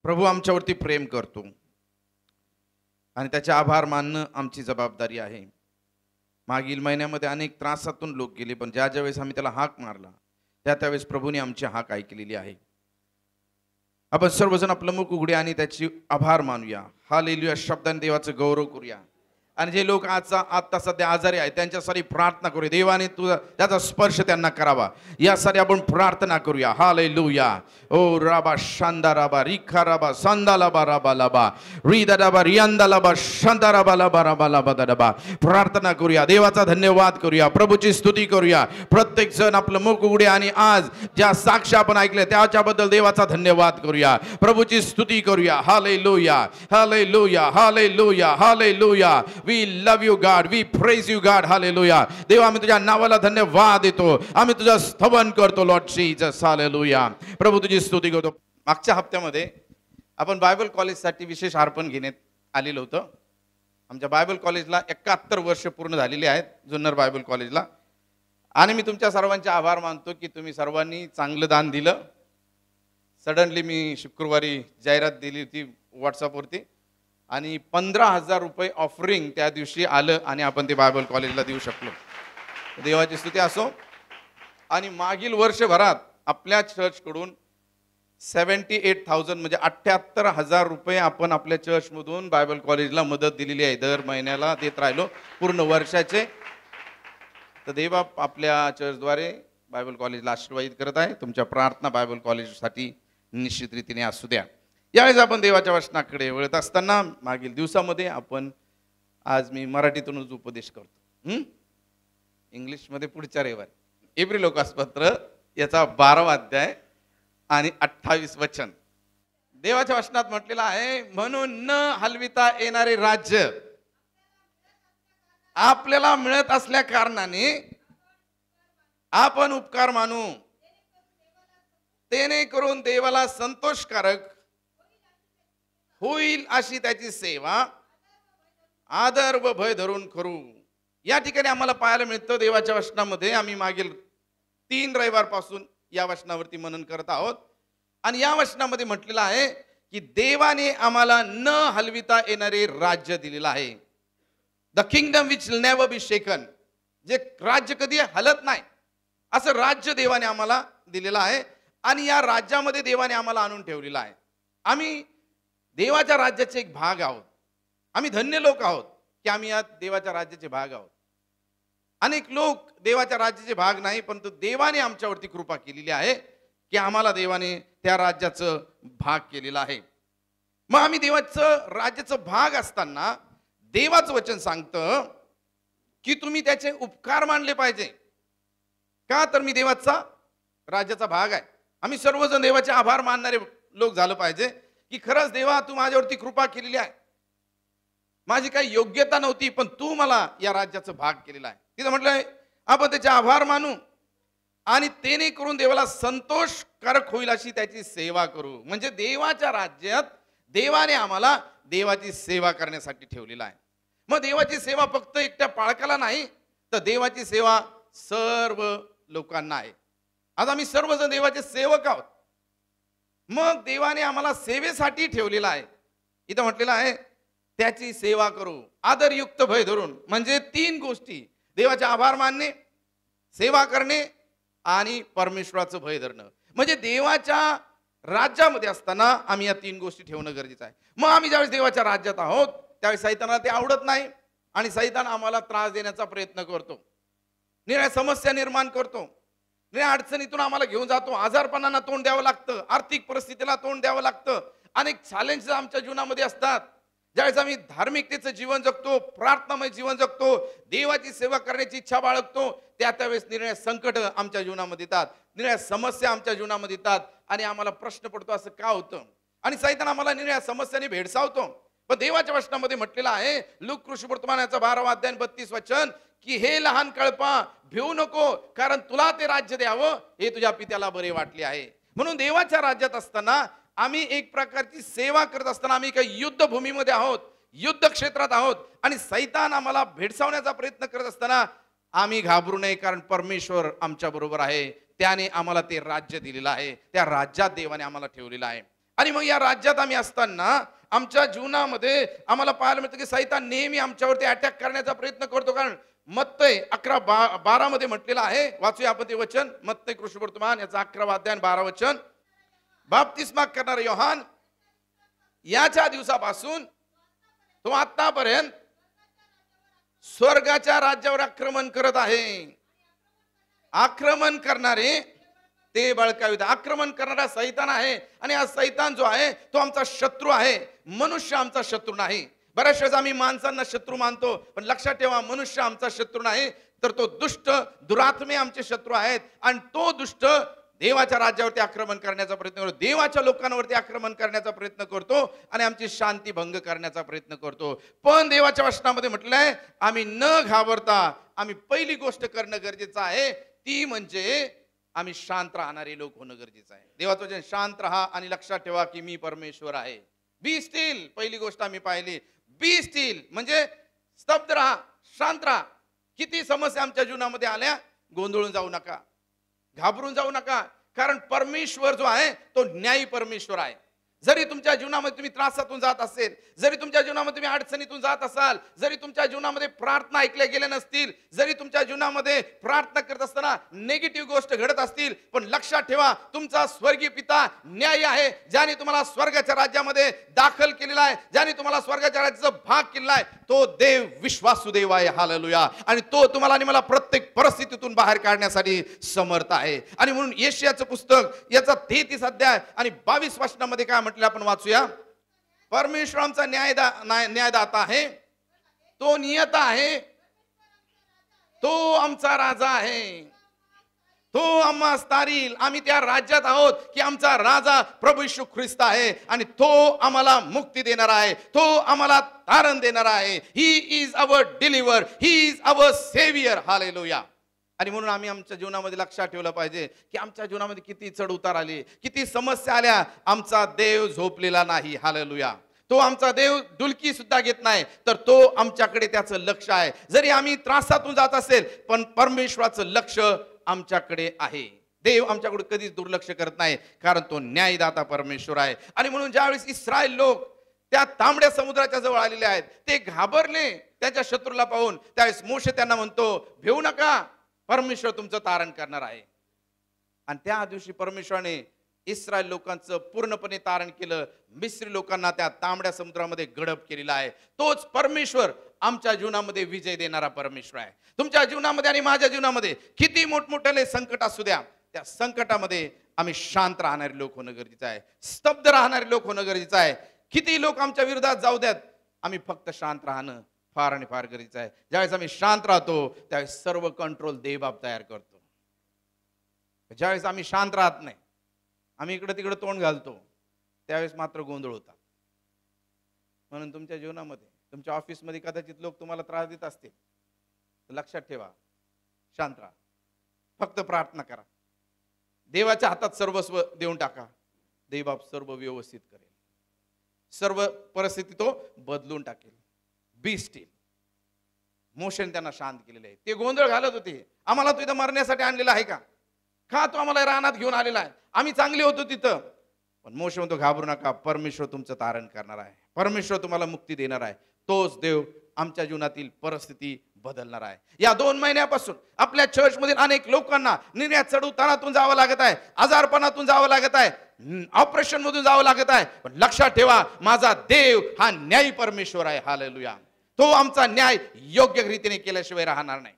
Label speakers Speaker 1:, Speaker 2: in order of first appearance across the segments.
Speaker 1: प्रभू आमच्यावरती प्रेम करतो आणि त्याचे आभार मानणं आमची जबाबदारी आहे। मागील महिन्यामध्ये अनेक त्रासातून लोक गेले, पण ज्या ज्यावेळेस आम्ही त्याला हाक मारला त्यावेळेस प्रभूने आमची हाक ऐकलेली आहे। आपण सर्वजण आपलं मुख उघडूया आणि त्याची आभार मानूया। हालेलुया शब्दाने देवाचं गौरव करूया। आणि जे लोक आता सध्या आजारी आहेत त्यांच्यासाठी प्रार्थना करूया, देवाने तुझा त्याचा स्पर्श त्यांना करावा यासाठी आपण प्रार्थना करूया। हालेलुया। ओ राबा शांदा राबा रिखा राबा सांदा लाबा राबा लाबा रिदा राबा रियांदा लाबा शांदा राबा लाबा राबा लाबा दाबा प्रार्थना करूया, देवाचा धन्यवाद करूया, प्रभूची स्तुती करूया। प्रत्येक जण आपलं मुख उघडूया आणि आज ज्या साक्ष आपण ऐकल्या त्याच्याबद्दल देवाचा धन्यवाद करूया, प्रभूची स्तुती करूया। Hallelujah hallelujah hallelujah hallelujah. We love you God, we praise you God, hallelujah। देवा आम्ही तुझ्या नावाला धन्यवाद देतो, आम्ही तुझं स्तवन करतो लॉर्ड जीसस, हालेलुया। प्रभू तुझी स्तुती करतो। मागच्या हप्त्यामध्ये आपण बायबल कॉलेजसाठी विशेष अर्पण घेण्यात आलेलं होतं। आमच्या बायबल कॉलेजला 71 वर्ष पूर्ण झालेली आहेत, जुन्नर बायबल कॉलेजला। आणि मी तुमच्या सर्वांचे आभार मानतो की तुम्ही सर्वांनी चांगलं दान दिलं। सडनली मी शुक्रवारी जाहिरात दिली होती व्हॉट्सअपवरती आणि 15,000 रुपये ऑफरिंग त्या दिवशी आलं आणि आपण ते बायबल कॉलेजला देऊ शकलो। देवाची स्तुती असो। आणि मागील वर्षभरात आपल्या चर्चकडून 78,000 म्हणजे 78,000 रुपये आपण आपल्या चर्चमधून बायबल कॉलेजला मदत दिलेली आहे। दर महिन्याला देत राहिलो पूर्ण वर्षाचे। तर देवा आपल्या चर्चद्वारे बायबल कॉलेजला आशीर्वादित करत आहे। तुमच्या प्रार्थना बायबल कॉलेजसाठी निश्चित रीतीने असू द्या। यावेळेस आपण देवाच्या वचनाकडे वळत असताना मागील दिवसामध्ये आपण आज मी मराठीतूनच उपदेश करतो, इंग्लिशमध्ये पुढच्या रविवारी। इब्री लोकासपत्र याचा 12वा अध्याय आणि 28 वचन देवाच्या वचनात म्हटलेलं आहे, म्हणून न हलविता येणारे राज्य आपल्याला मिळत असल्या कारणाने आपण उपकार मानू, तेने करून देवाला संतोषकारक होईल अशी त्याची सेवा आदर व भय धरून करू। या ठिकाणी आम्हाला पाहायला मिळतं देवाच्या वचनामध्ये, आम्ही मागील 3 रविवारपासून या वचनावरती मनन करत आहोत आणि या वचनामध्ये म्हटलेलं आहे की देवाने आम्हाला न हलविता येणारे राज्य दिलेलं आहे। The kingdom which will never be shaken, जे राज्य कधी हलत नाही असं राज्य देवाने आम्हाला दिलेलं आहे आणि या राज्यामध्ये देवाने आम्हाला आणून ठेवलेलं आहे। आम्ही देवाच्या राज्याचे एक भाग आहोत। आम्ही धन्य लोक आहोत की आम्ही या देवाच्या राज्याचे भाग आहोत। अनेक लोक देवाच्या राज्याचे भाग नाही, परंतु देवाने आमच्यावरती कृपा केलेली आहे की आम्हाला देवाने त्या राज्याचं भाग केलेला आहे। मग आम्ही देवाचं राज्याचं भाग असताना देवाचं वचन सांगतं की तुम्ही त्याचे उपकार मानले पाहिजे। का तर मी देवाचा राज्याचा भाग आहे। आम्ही सर्वजण देवाचे आभार मानणारे लोक झालं पाहिजे की खरंच देवा तू माझ्यावरती कृपा केलेली आहे, माझी काही योग्यता नव्हती पण तू मला या राज्याचा भाग केलेला आहे। तिथं म्हटलंय आपण त्याचे आभार मानू आणि तेने करून देवाला संतोषकारक होईल अशी त्याची सेवा करू। म्हणजे देवाच्या राज्यात देवाने आम्हाला देवाची सेवा करण्यासाठी ठेवलेला आहे। मग देवाची सेवा फक्त एकट्या पाळकाला नाही, तर देवाची सेवा सर्व लोकांना आहे। आज आम्ही सर्वजण देवाचे सेवक आहोत। मग देवाने आम्हाला सेवेसाठी ठेवलेला आहे। इथं म्हटलेलं आहे त्याची सेवा करू आदरयुक्त भय धरून। म्हणजे 3 गोष्टी, देवाचे आभार मानणे, सेवा करणे आणि परमेश्वराचं भय धरणं। म्हणजे देवाच्या राज्यामध्ये असताना आम्ही या 3 गोष्टी ठेवणं गरजेचं आहे। मग आम्ही ज्यावेळेस देवाच्या राज्यात आहोत त्यावेळेस सैतानाला ते आवडत नाही आणि सैतान आम्हाला त्रास देण्याचा प्रयत्न करतो, निळ्या समस्या निर्माण करतो, अडचणीतून आम्हाला घेऊन जातो, आजारपणांना तोंड द्यावं लागतं, आर्थिक परिस्थितीला तोंड द्यावं लागतं, अनेक चॅलेंजेस आमच्या जीवनामध्ये असतात। ज्यावेळेस आम्ही धार्मिकतेचं जीवन जगतो, प्रार्थनामय जीवन जगतो, देवाची सेवा करण्याची इच्छा बाळगतो, त्यावेळेस निर्णय संकट आमच्या जीवनामध्ये येतात, निर्णय समस्या आमच्या जीवनामध्ये येतात आणि आम्हाला प्रश्न पडतो असं का होतं आणि सैतान आम्हाला निर्णय समस्याने भेडसावतो। पण देवाच्या वचनामध्ये म्हटलेलं आहे लूक कृष्णवर्तमानाचा 12वा अध्याय 32 वचन की हे लहान कळपा भिवू नको, कारण तुला ते राज्य द्यावं हे तुझ्या पित्याला बरे वाटले आहे। म्हणून देवाच्या राज्यात असताना आम्ही एक प्रकारची सेवा करत असताना आम्ही काही युद्धभूमीमध्ये आहोत, युद्ध क्षेत्रात आहोत आणि सैतान आम्हाला भेडसावण्याचा प्रयत्न करत असताना आम्ही घाबरू नये, कारण परमेश्वर आमच्या बरोबर आहे। त्याने आम्हाला ते राज्य दिलेलं आहे, त्या राज्यात देवाने आम्हाला ठेवलेलं आहे। आणि मग या राज्यात आम्ही असताना आमच्या जीवनामध्ये आम्हाला पाहायला मिळतं की सैतान नेहमी आमच्यावरती अटॅक करण्याचा प्रयत्न करतो. कारण मत्तय 11:12 मध्ये म्हटलेलं आहे, वाचूया आपण ते वचन. मत्तय कृष्णवर्तमान याचा 11वा अध्याय 12 वचन. बाप्तिस्मा करणारा योहान याच्या दिवसापासून तो आतापर्यंत स्वर्गाच्या राज्यावर आक्रमण करत आहे. आक्रमण करणारे ते बळकावित. आक्रमण करणारा सैतान आहे आणि हा सैतान जो आहे तो आमचा शत्रू आहे. मनुष्य आमचा शत्रू नाही. बऱ्याच वेळेस आम्ही माणसांना शत्रू मानतो, पण लक्षात ठेवा मनुष्य आमचा शत्रू नाही, तर तो दुष्ट दुरात्मे आमचे शत्रू आहेत. आणि तो दुष्ट देवाच्या राज्यावरती आक्रमण करण्याचा प्रयत्न करतो, देवाच्या लोकांवरती आक्रमण करण्याचा प्रयत्न करतो आणि आमची शांती भंग करण्याचा प्रयत्न करतो. पण देवाच्या वचनामध्ये म्हटलं आहे, आम्ही न घाबरता आम्ही पहिली गोष्ट करणं गरजेचं आहे, ती म्हणजे आम्ही शांत राहणारे लोक होणं गरजेचं आहे. देवाचं वचन शांत राहा आणि लक्षात ठेवा की मी परमेश्वर आहे. बी स्टील, पहिली गोष्ट आम्ही पाहिली. बी स्टील म्हणजे स्तब्ध राहा, शांत राहा. किती समस्या आमच्या जीवनामध्ये आल्या, गोंधळून जाऊ नका, घाबरून जाऊ नका. कारण परमेश्वर जो आहे तो न्यायी परमेश्वर आहे. जरी तुमच्या जीवनामध्ये तुम्ही त्रासातून जात असेल, जरी तुमच्या जीवनामध्ये तुम्ही अडचणीतून जात असाल, जरी तुमच्या जीवनामध्ये प्रार्थना ऐकल्या गेल्या नसतील, जरी तुमच्या जीवनामध्ये प्रार्थना करत असताना नेगेटिव्ह गोष्ट घडत असतील, पण लक्षात ठेवा तुमचा स्वर्गीय पिता न्यायी आहे, ज्याने तुम्हाला स्वर्गाच्या राज्यामध्ये दाखल केलेला आहे, ज्याने तुम्हाला स्वर्गाच्या राज्याचा भाग केलेला आहे. तो देव विश्वासू देव आहे. हालेलुया. आणि तो तुम्हाला आणि मला प्रत्येक परिस्थितीतून बाहेर काढण्यासाठी समर्थ आहे. आणि म्हणून यशायाचं पुस्तक याचा 33 अध्याय आणि 22 वचनामध्ये काय म्हटलं आपण वाचूया. परमेश्वर आमचा न्यायदाता आहे, तो नियता आहे, तो आमचा राजा आहे, तो आम्हास तारील. आम्ही त्या राज्यात आहोत की आमचा राजा प्रभू येशू ख्रिस्त आहे आणि तो आम्हाला मुक्ती देणार आहे, तो आम्हाला तारण देणार आहे. He is our deliver, he is our saviour. Hallelujah. आणि म्हणून आम्ही आमच्या जीवनामध्ये लक्षात ठेवलं पाहिजे की आमच्या जीवनामध्ये किती चढ उतार आले, किती समस्या आल्या, आमचा देव झोपलेला नाही. हालेलुया. तो आमचा देव डुलकी सुद्धा घेत नाही, तर तो आमच्याकडे त्याचं लक्ष आहे. जरी आम्ही त्रासातून जात असेल, पण परमेश्वराचं लक्ष आमच्याकडे आहे. देव आमच्याकडे कधीच दुर्लक्ष करत नाही, कारण तो न्यायदाता परमेश्वर आहे. आणि म्हणून ज्यावेळेस इस्रायल लोक त्या तांबड्या समुद्राच्या जवळ आलेले आहेत, ते घाबरले त्याच्या शत्रूला पाहून. त्यावेळेस मोशे त्यांना म्हणतो, भेऊ नका, परमेश्वर तुमचं तारण करणार आहे. आणि त्या दिवशी परमेश्वराने इस्रायल लोकांचं पूर्णपणे तारण केलं. मिस्री लोकांना त्या तांबड्या समुद्रामध्ये गडप केलेला आहे. तोच परमेश्वर आमच्या जीवनामध्ये विजय देणारा परमेश्वर आहे. तुमच्या जीवनामध्ये आणि माझ्या जीवनामध्ये किती मोठमोठे संकट असू द्या, त्या संकटामध्ये आम्ही शांत राहणारे लोक होणं गरजेचं आहे, स्तब्ध राहणारे लोक होणं गरजेचं आहे. किती लोक आमच्या विरोधात जाऊ द्यात, आम्ही फक्त शांत राहणं फार आणि फार गरजेचं आहे. ज्यावेळेस आम्ही शांत राहतो त्यावेळेस सर्व कंट्रोल देवबाप तयार करतो. ज्यावेळेस आम्ही शांत राहत नाही, आम्ही इकडे तिकडे तोंड घालतो, त्यावेळेस मात्र गोंधळ होता. म्हणून तुमच्या जीवनामध्ये, तुमच्या ऑफिसमध्ये कदाचित लोक तुम्हाला त्रास देत असतील, तर लक्षात ठेवा, शांत राहा, फक्त प्रार्थना करा, देवाच्या हातात सर्वस्व देऊन टाका. देवबाप सर्व व्यवस्थित करेल, सर्व परिस्थिती तो बदलून टाकेल. बी स्टील. मोशेने त्यांना शांत केलेले आहे. ते गोंधळ घालत होते, आम्हाला तो इथं मरण्यासाठी आणलेला आहे का? का तो आम्हाला रानात घेऊन आलेला आहे? आम्ही चांगले होतो तिथं. पण मोशे म्हणतो, घाबरू नका, परमेश्वर तुमचं तारण करणार आहे, परमेश्वर तुम्हाला मुक्ती देणार आहे. तोच देव आमच्या जीवनातील परिस्थिती बदलणार आहे. या 2 महिन्यापासून आपल्या चर्चमधील अनेक लोकांना निर्णय चढ उतारातून जावं लागत आहे, आजारपणातून जावं लागत आहे, ऑपरेशन मधून जावं लागत आहे. पण लक्षात ठेवा, माझा देव हा न्यायी परमेश्वर आहे. हालेलुया. तो आमचा न्याय योग्य रीतीने केल्याशिवाय राहणार नाही.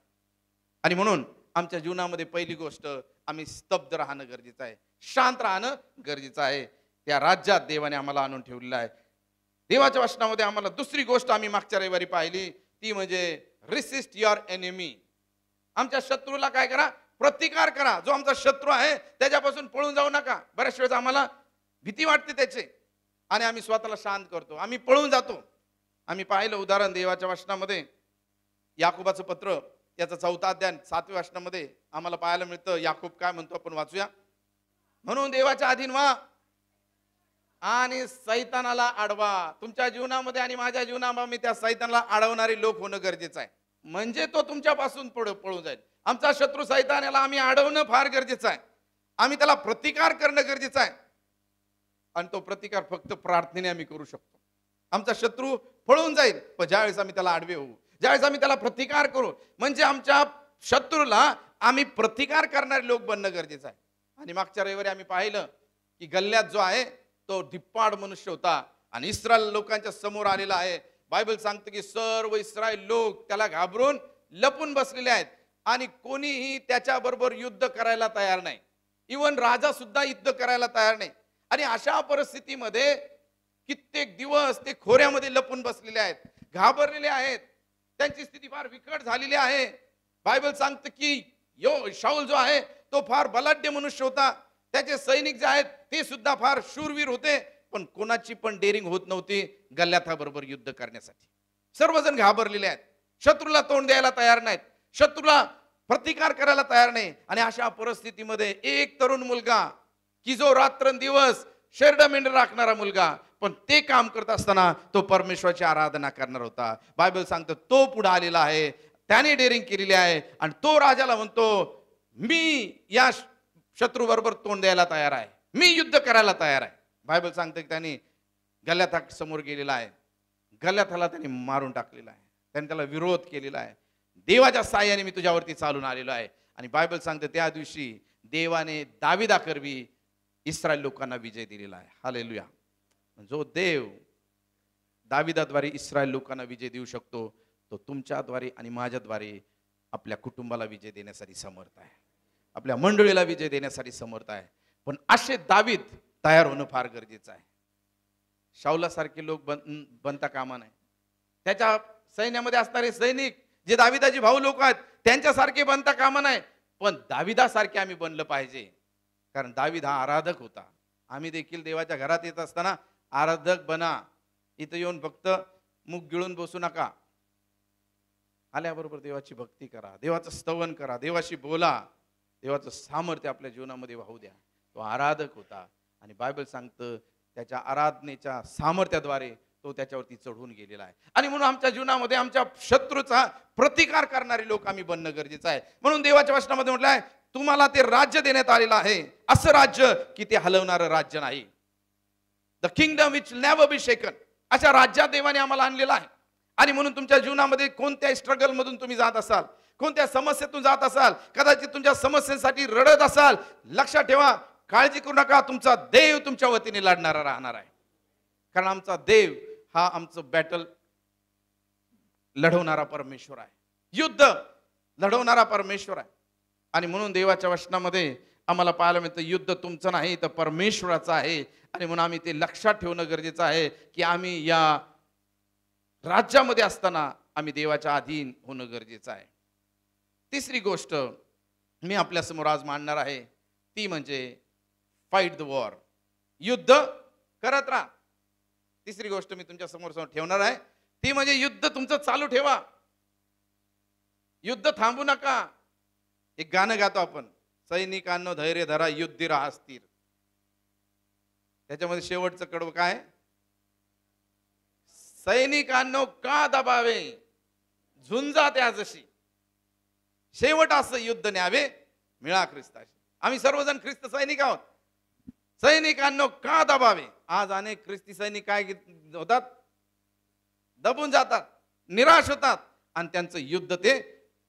Speaker 1: आणि म्हणून आमच्या जीवनामध्ये पहिली गोष्ट, आम्ही स्तब्ध राहणं गरजेचं आहे, शांत राहणं गरजेचं आहे. त्या राज्यात देवाने आम्हाला आणून ठेवलेलं आहे. देवाच्या वचनामध्ये आम्हाला दुसरी गोष्ट आम्ही मागच्या रविवारी पाहिली, ती म्हणजे रेसिस्ट युअर एनिमी. आमच्या शत्रूला काय करा? प्रतिकार करा. जो आमचा शत्रू आहे त्याच्यापासून पळून जाऊ नका. बऱ्याच वेळेस आम्हाला भीती वाटते त्याचे आणि आम्ही स्वतःला शांत करतो, आम्ही पळून जातो. आम्ही पाहिलं उदाहरण देवाच्या वचनामध्ये, याकोबाचं पत्र याचा 4था अध्याय 7व्या वचनामध्ये आम्हाला पाहायला मिळतं. याकोब काय म्हणतो आपण वाचूया. म्हणून देवाच्या अधीन व्हा आणि सैतानाला अडवा. तुमच्या जीवनामध्ये आणि माझ्या जीवनामध्ये त्या सैतानाला अडवणारे लोक होणं गरजेचं आहे, म्हणजे तो तुमच्यापासून पळून जाईल. आमचा शत्रू सैतान, याला आम्ही अडवणं फार गरजेचं आहे, आम्ही त्याला प्रतिकार करणं गरजेचं आहे. आणि तो प्रतिकार फक्त प्रार्थनेने आम्ही करू शकतो. आमचा शत्रू पळून जाईल, पण ज्यावेळेस आम्ही त्याला आडवे होऊ, ज्यावेळेस आम्ही त्याला प्रतिकार करू, म्हणजे आमच्या शत्रूला आम्ही प्रतिकार करणारे लोक बनणं गरजेचं आहे. आणि मागच्या रविवारी आम्ही पाहिलं की गल्ल्यात जो आहे तो धिप्पाड मनुष्य होता आणि इस्रायल लोकांच्या समोर आलेला आहे. बायबल सांगतं की सर्व इस्रायल लोक त्याला घाबरून लपून बसलेले आहेत आणि कोणीही त्याच्याबरोबर युद्ध करायला तयार नाही. इवन राजा सुद्धा युद्ध करायला तयार नाही. आणि अशा परिस्थितीमध्ये कित्येक दिवस ते खोऱ्यामध्ये लपून बसलेले आहेत, घाबरलेले आहेत, त्यांची स्थिती फार बिकट झालेली आहे. बायबल सांगतं की शाऊल जो आहे तो फार बलाढ्य मनुष्य होता, त्याचे सैनिक जे आहेत ते सुद्धा फार शूरवीर होते, पण कोणाची पण डेअरिंग होत नव्हती गल्ल्याथाबरोबर युद्ध करण्यासाठी. सर्वजण घाबरलेले आहेत, शत्रूला तोंड द्यायला तयार नाहीत, शत्रूला प्रतिकार करायला तयार नाही. आणि अशा परिस्थितीमध्ये एक तरुण मुलगा की जो रात्रंदिवस शेरडं मेंढर राखणारा मुलगा, पण ते काम करत असताना तो परमेश्वराची आराधना करणार होता. बायबल सांगतं तो पुढे आलेला आहे, त्याने डेअरिंग केलेली आहे आणि तो राजाला म्हणतो मी या शत्रू बरोबर तोंड द्यायला तयार आहे, मी युद्ध करायला तयार आहे. बायबल सांगतं की त्याने गल्ल्यात समोर गेलेला आहे, गल्ल्याथाला त्याने मारून टाकलेला आहे, त्याने त्याला विरोध केलेला आहे. देवाच्या साह्याने मी तुझ्यावरती चालून आलेलो आहे. आणि बायबल सांगते त्या दिवशी देवाने दाविदाकरवी इस्रायल लोकांना विजय दिलेला आहे. हालेलुया. जो देव दाविदाद्वारे इस्रायल लोकांना विजय देऊ शकतो, तो तुमच्याद्वारे आणि माझ्याद्वारे आपल्या कुटुंबाला विजय देण्यासाठी समर्थ आहे, आपल्या मंडळीला विजय देण्यासाठी समर्थ आहे. पण असे दावीद तयार होणं फार गरजेचं आहे. शाऊलासारखे लोक बनता कामा नाही. त्याच्या सैन्यामध्ये असणारे सैनिक जे दाविदाचे भाऊ लोक आहेत त्यांच्यासारखे बनता कामा नाही, पण दाविदासारखे आम्ही बनलं पाहिजे. कारण दावीद हा आराधक होता. आम्ही देखील देवाच्या घरात येत असताना आराधक बना, इथं येऊन फक्त मुख गिळून बसू नका, आल्याबरोबर देवाची भक्ती करा, देवाचं स्तवन करा, देवाशी बोला, देवाचं सामर्थ्य आपल्या जीवनामध्ये वाहू द्या. तो आराधक होता आणि बायबल सांगतं त्याच्या आराधनेच्या सामर्थ्याद्वारे तो त्याच्यावरती चढून गेलेला आहे. आणि म्हणून आमच्या जीवनामध्ये आमच्या शत्रूचा प्रतिकार करणारे लोक आम्ही बनणं गरजेचं आहे. म्हणून देवाच्या वचनामध्ये म्हटलं आहे तुम्हाला ते राज्य देण्यात आलेलं आहे, असं राज्य की ते हलवणारं राज्य नाही. The kingdom which never be shaken, अशा राज्यात देवाने आम्हाला आणलेलं आहे. आणि म्हणून तुमच्या जीवनामध्ये कोणत्या स्ट्रगल मधून तुम्ही जात असाल, कोणत्या समस्येतून जात असाल, कदाचित तुमच्या समस्यांसाठी रडत असाल, लक्षात ठेवा, काळजी करू नका, तुमचा देव तुमच्या वतीने लढणारा राहणार आहे. कारण आमचा देव हा आमचं बॅटल लढवणारा परमेश्वर आहे, युद्ध लढवणारा परमेश्वर आहे. आणि म्हणून देवाच्या वचनामध्ये आम्हाला पाहायला मिळतं युद्ध तुमचं नाही तर परमेश्वराचं आहे. आणि म्हणून आम्ही ते लक्षात ठेवणं गरजेचं आहे की आम्ही या राज्यामध्ये असताना आम्ही देवाच्या अधीन होणं गरजेचं आहे. तिसरी गोष्ट मी आपल्या समोर आज मांडणार आहे ती म्हणजे फाईट द वॉर, युद्ध करत राहा. तिसरी गोष्ट मी तुमच्या समोर ठेवणार आहे ती म्हणजे युद्ध तुमचं चालू ठेवा, युद्ध थांबू नका. एक गाणं गातो आपण, सैनिकांनो धैर्य धरा युद्धी राहा स्थिर. त्याच्यामध्ये शेवटचं कडवं काय, सैनिकांनो का दबावे झुंजा त्या जशी, शेवट असं युद्ध न्यावे मिळा ख्रिस्ताशी. आम्ही सर्वजण ख्रिस्त सैनिक आहोत. सैनिकांनो का दबावे. आज अनेक ख्रिस्ती सैनिक काय होतात, दबून जातात, निराश होतात आणि त्यांचं युद्ध ते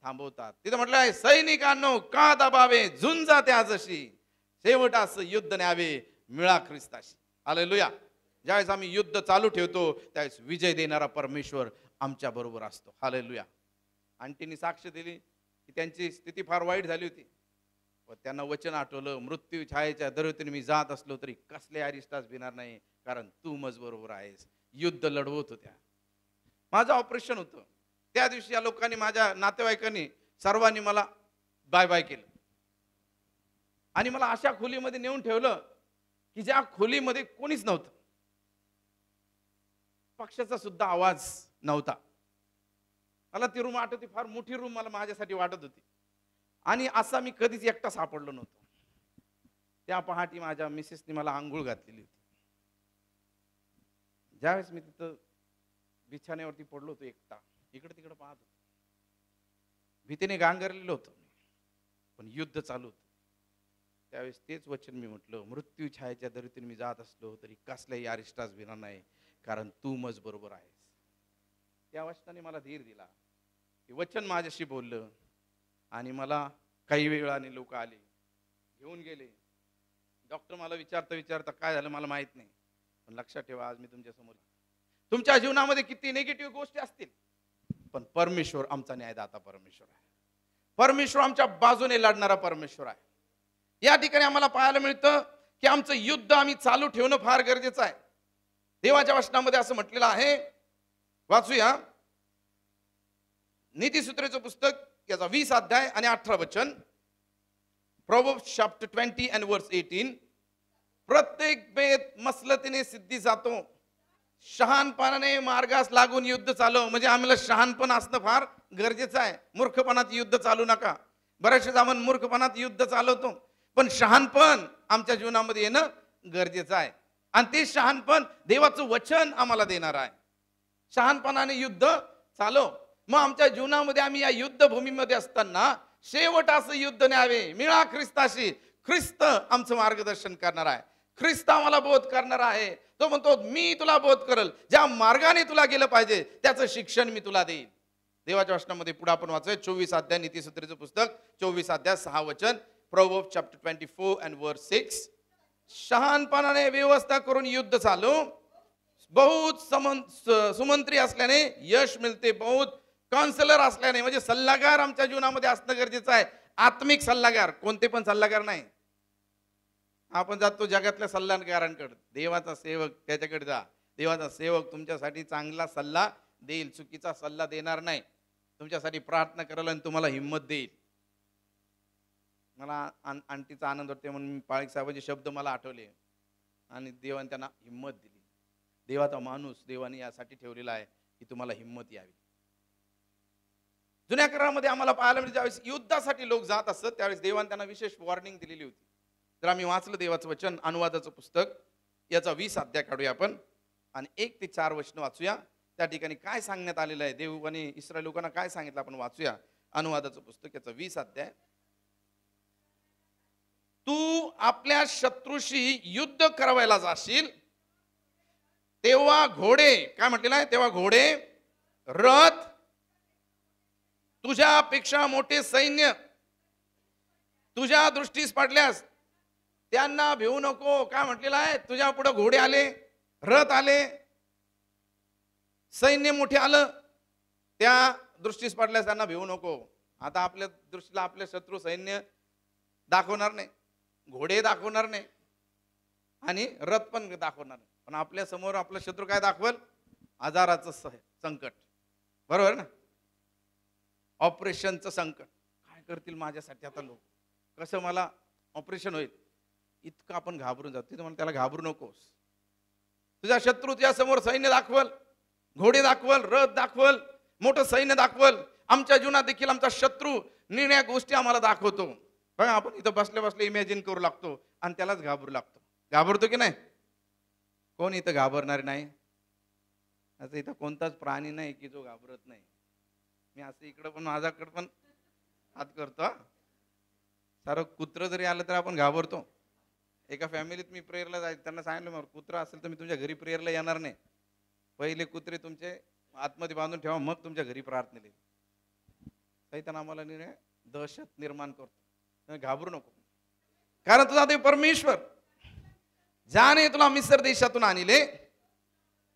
Speaker 1: थांबवतात. तिथे म्हटलं आहे सैनिकांनो का दबावे झुंजा त्या जशी, शेवट असं युद्ध न्यावे मिळा ख्रिस्ताशी. हालेलुया. ज्यावेळेस आम्ही युद्ध चालू ठेवतो त्यावेळेस विजय देणारा परमेश्वर आमच्या बरोबर असतो. हालेलुया. आंटींनी साक्ष दिली की त्यांची स्थिती फार वाईट झाली होती, पण त्यांना वचन आठवलं, मृत्यू छायेच्या दरवतीने मी जात असलो तरी कसले अरिष्टास भिणार नाही, कारण तू मज बरोबर आहेस. युद्ध लढवत होत्या. माझं ऑपरेशन होतं त्या दिवशी, या लोकांनी, माझ्या नातेवाईकांनी सर्वांनी मला बाय बाय केलं आणि मला अशा खोलीमध्ये नेऊन ठेवलं की ज्या खोलीमध्ये कोणीच नव्हतं, पक्षाचा सुद्धा आवाज नव्हता. मला ती रूम आठवते, फार मोठी रूम मला माझ्यासाठी वाटत होती आणि असा मी कधीच एकटा सापडलो नव्हतो. त्या पहाटी माझ्या मिसेसने मला आंघोळ घातलेली होती. ज्यावेळेस मी तिथं बिछाण्यावरती पडलो होतो एकटा, इकडे तिकडे पाहत होतो, भीतीने गांगरलेलो होतो, पण युद्ध चालू होतं. त्यावेळेस तेच वचन मी म्हटलं, मृत्यू छायेच्या दरीतून मी जात असलो तरी कसल्याही अरिष्टास भिणार नाही, कारण तू मज बरोबर आहेस. त्या वचनाने मला धीर दिला. ते वचन माझ्याशी बोललं आणि मला काही वेळाने लोक आले, घेऊन गेले. डॉक्टर मला विचारता काय झालं मला माहित नाही, पण लक्षात ठेवा, आज मी तुमच्या समोर, तुमच्या जीवनामध्ये किती निगेटिव्ह गोष्टी असतील, पण परमेश्वर आमचा न्यायदाता परमेश्वर आहे. परमेश्वर आमच्या बाजूने लढणारा परमेश्वर आहे. या ठिकाणी आम्हाला पाहायला मिळतं की आमचं युद्ध आम्ही चालू ठेवणं फार गरजेचं आहे. देवाच्या वचनामध्ये असं म्हटलेलं आहे, वाचूया नीतिसूत्रेचं पुस्तक याचा 20 अध्याय आणि 18 वचन. Proverbs chapter 20 and verse 18. प्रत्येक बेत मसलतीने सिद्धी जातो, शहाणपणाने मार्गास लागून युद्ध चालव. म्हणजे आम्हाला शहाणपण असणं फार गरजेचं आहे. मूर्खपणात युद्ध चालू नका. बऱ्याचशा आपण मूर्खपणात युद्ध चालवतो, पण शहाणपण आमच्या जीवनामध्ये येणं गरजेचं आहे. आणि ते शहाणपण देवाचं वचन आम्हाला देणार आहे. शहाणपणाने युद्ध चालव. मग आमच्या जीवनामध्ये आम्ही या युद्धभूमीमध्ये असताना शेवट असं युद्ध न्यावे, मिळा ख्रिस्ताशी. ख्रिस्त आमचं मार्गदर्शन करणार आहे, ख्रिस्त आम्हाला बोध करणार आहे. तो म्हणतो मी तुला बोध करल, ज्या मार्गाने तुला गेलं पाहिजे त्याचं शिक्षण मी तुला देईन. देवाच्या वचनामध्ये पुढे आपण वाचूया 24 अध्याय नीतिसूत्रेचं पुस्तक 24 अध्याय 6 वचन. Proverbs chapter 24 and verse 6. शहाणपणाने व्यवस्था करून युद्ध चालू, बहुत सुमंत्री असल्याने यश मिळते, बहुत काउन्सिलर असल्याने, म्हणजे सल्लागार आमच्या जीवनामध्ये असणं गरजेचं आहे. आत्मिक सल्लागार, कोणते पण सल्लागार नाही. आपण जातो जगातल्या सल्लागारांकडे, देवाचा सेवक त्याच्याकडे जा. देवाचा सेवक तुमच्यासाठी चांगला सल्ला देईल, चुकीचा सल्ला देणार नाही. तुमच्यासाठी प्रार्थना करायला आणि तुम्हाला हिंमत देईल. मला आंटीचा आनंद वाटते म्हणून पाळीक साहेबांचे शब्द मला आठवले आणि देवाने त्यांना हिंमत दिली. देवाचा माणूस देवाने यासाठी ठेवलेला आहे की तुम्हाला हिंमत यावी. जुन्या करारामध्ये आम्हाला पाहायला मिळते, ज्यावेळेस युद्धासाठी लोक जात असत त्यावेळेस देवाने त्यांना विशेष वॉर्निंग दिलेली होती. तर आम्ही वाचलं देवाचं वचन, अनुवादाचं पुस्तक याचा 20 अध्याय काढूया आपण आणि 1 ते 4 वचन वाचूया. त्या ठिकाणी काय सांगण्यात आलेलं आहे, देवाने इस्रायल लोकांना काय सांगितलं आपण वाचूया. अनुवादाचं पुस्तक याचा 20 अध्याय. तू आपल्या शत्रूशी युद्ध करायला जाशील तेव्हा घोडे, काय म्हटलेलं आहे, तेव्हा घोडे, रथ, तुझ्यापेक्षा मोठे सैन्य तुझ्या दृष्टीस पडल्यास त्यांना भिवू नको. काय म्हटलेलं आहे, तुझ्या पुढे घोडे आले, रथ आले, सैन्य मोठे आलं, त्या दृष्टीस पडल्यास त्यांना भिवू नको. आता आपल्या दृष्टीला आपले शत्रू सैन्य दाखवणार नाही, घोडे दाखवणार नाही आणि रथ पण दाखवणार नाही, पण आपल्या समोर आपला शत्रू काय दाखवल, आजाराचं संकट. बरोबर ना, ऑपरेशनचं संकट. काय करतील माझ्यासाठी आता लोक, कसं मला ऑपरेशन होईल, इतकं आपण घाबरून जातो. तिथं म्हणून त्याला घाबरू नकोस. तुझ्या शत्रू तुझ्या समोर सैन्य दाखवल, घोडे दाखवल, रथ दाखवल, मोठं सैन्य दाखवल. आमच्या जीवनात देखील आमचा शत्रू निर्णय गोष्टी आम्हाला दाखवतो. बघा आपण इथं बसले बसले इमॅजिन करू लागतो आणि त्यालाच घाबरू लागतो. घाबरतो की नाही, कोण इथं घाबरणार नाही. असं इथं कोणताच प्राणी नाही की जो घाबरत नाही. मी असं इकडं पण माझ्याकडं पण हात करतो. सारं कुत्र जरी आलं तर आपण घाबरतो. एका फॅमिलीत मी प्रेयरला जायचं, त्यांना सांगितलं मग कुत्रा असेल तर मी तुमच्या घरी प्रेयरला येणार नाही, पहिले कुत्रे तुमचे आतमध्ये बांधून ठेवा, मग तुमच्या घरी प्रार्थनेला. सैतान आम्हाला दहशत निर्माण करतो. घाबरू नको, कारण तुझा देव परमेश्वर ज्याने तुला मिस्र देशातून आणले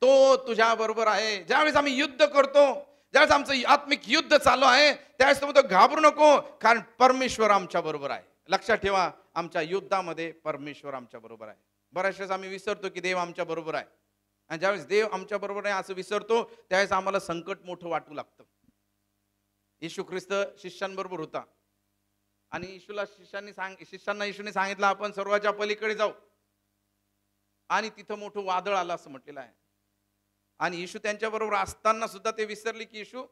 Speaker 1: तो तुझ्या बरोबर आहे. ज्यावेळेस आम्ही युद्ध करतो, ज्यावेळेस आमचं आत्मिक युद्ध चालू आहे, त्यावेळेस तो घाबरू नको, कारण परमेश्वर आमच्या बरोबर आहे. लक्षात ठेवा, आमच्या युद्धामध्ये परमेश्वर आमच्या बरोबर आहे. बऱ्याच वेळेस आम्ही विसरतो की देव आमच्या बरोबर आहे, आणि ज्यावेळेस देव आमच्या बरोबर आहे असं विसरतो त्यावेळेस आम्हाला संकट मोठं वाटू लागतं. येशू ख्रिस्त शिष्यांबरोबर होता आणि शिष्यांना येशूने सांगितलं आपण सर्वाच्या पलीकडे जाऊ, आणि तिथं मोठं वादळ आलं असं म्हटलेलं आहे. आणि येशू त्यांच्या बरोबर असताना सुद्धा ते विसरले की येशू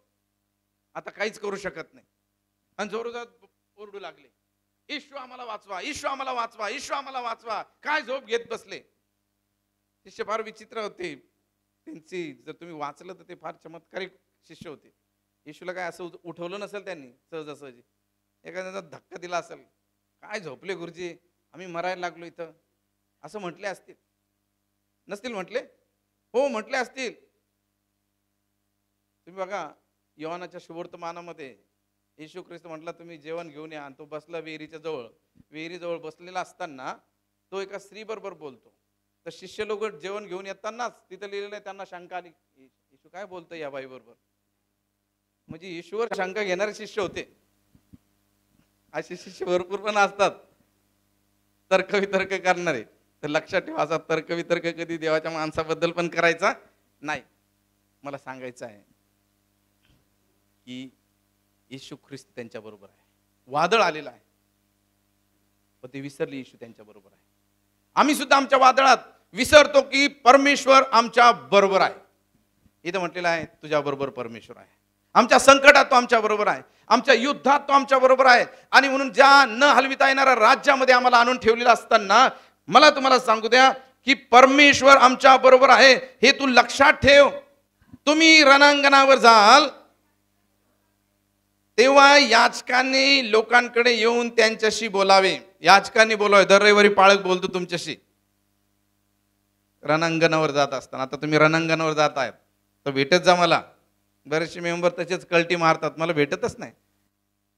Speaker 1: आता काहीच करू शकत नाही, आणि जोरजोरात ओरडू लागले, येशू आम्हाला वाचवा, येशू आम्हाला वाचवा, येशू आम्हाला वाचवा. काय झोप घेत बसले. शिष्य फार विचित्र होते त्यांची, जर तुम्ही वाचलं तर ते फार चमत्कारिक शिष्य होते. येशूला काय असं उठवलं नसेल त्यांनी सहजासहजी, एखाद्याचा धक्का दिला असेल, काय झोपले गुरुजी, आम्ही मरायला लागलो इथं, असं म्हटले असतील, नसतील म्हटले? हो म्हटले असतील. तुम्ही बघा योहानाच्या शुभवर्तमानामध्ये येशू ख्रिस्त म्हटला तुम्ही जेवण घेऊन या, आणि तो बसला विहिरीच्या जवळ. विहिरीजवळ बसलेला असताना तो एका स्त्री बरोबर बोलतो. तर शिष्य लोक जेवण घेऊन येतानाच तिथं लिहिलेलं आहे, त्यांना शंका आली, येशू काय बोलतो या बाई बरोबर. म्हणजे येशूवर शंका घेणारे शिष्य होते. असे शिष्य भरपूर पण असतात, तर्कवितर्क करणारे. तर लक्षात ठेवा, असा तर्कवितर्क कधी देवाच्या माणसाबद्दल पण करायचा नाही. मला सांगायचं आहे की येशू ख्रिस्त त्यांच्या बरोबर आहे. वादळ आलेलं आहे पण ते विसरले येशू त्यांच्या बरोबर आहे. आम्ही सुद्धा आमच्या वादळात विसरतो की परमेश्वर आमच्या बरोबर आहे. इथं म्हटलेलं आहे तुझ्या बरोबर परमेश्वर आहे. आमच्या संकटात तो आमच्या बरोबर आहे, आमच्या युद्धात तो आमच्या बरोबर आहे. आणि म्हणून ज्या न हलविता येणाऱ्या राज्यामध्ये आम्हाला आणून ठेवलेलं असताना मला तुम्हाला सांगू द्या की परमेश्वर आमच्या बरोबर आहे. हे तू लक्षात ठेव. तुम्ही रणांगणावर जाल तेव्हा याचकांनी लोकांकडे येऊन त्यांच्याशी बोलावे. याचकांनी बोलावे. दर रविवारी पाळक बोलतो तुमच्याशी रणांगणावर जात असताना. आता तुम्ही रणांगणावर जात आहेत तर भेटत जा मला. बरेचसे मेंबर तसेच कल्टी मारतात, मला भेटतच नाही.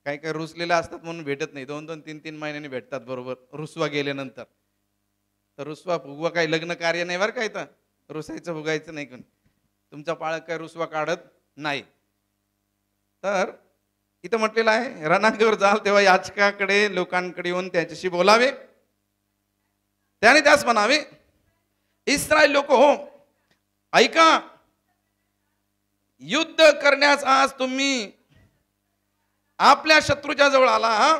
Speaker 1: काही काही रुसलेले असतात म्हणून भेटत नाही. 2-2, 3-3 महिन्यांनी भेटतात बरोबर रुसवा गेल्यानंतर. तर रुसवा फुगवा काही लग्न कार्य नाही बरं. काय तर रुसायचं फुगायचं नाही. कोणी तुमचा पाळक काय रुसवा काढत नाही. तर इथं म्हटलेलं आहे रणांगणावर जाल तेव्हा याचकाकडे लोकांकडे येऊन त्याच्याशी बोलावे. त्याने त्यास म्हणावे, इस्रायल लोक हो ऐका, युद्ध करण्यास आज तुम्ही आपल्या शत्रूच्या जवळ आला.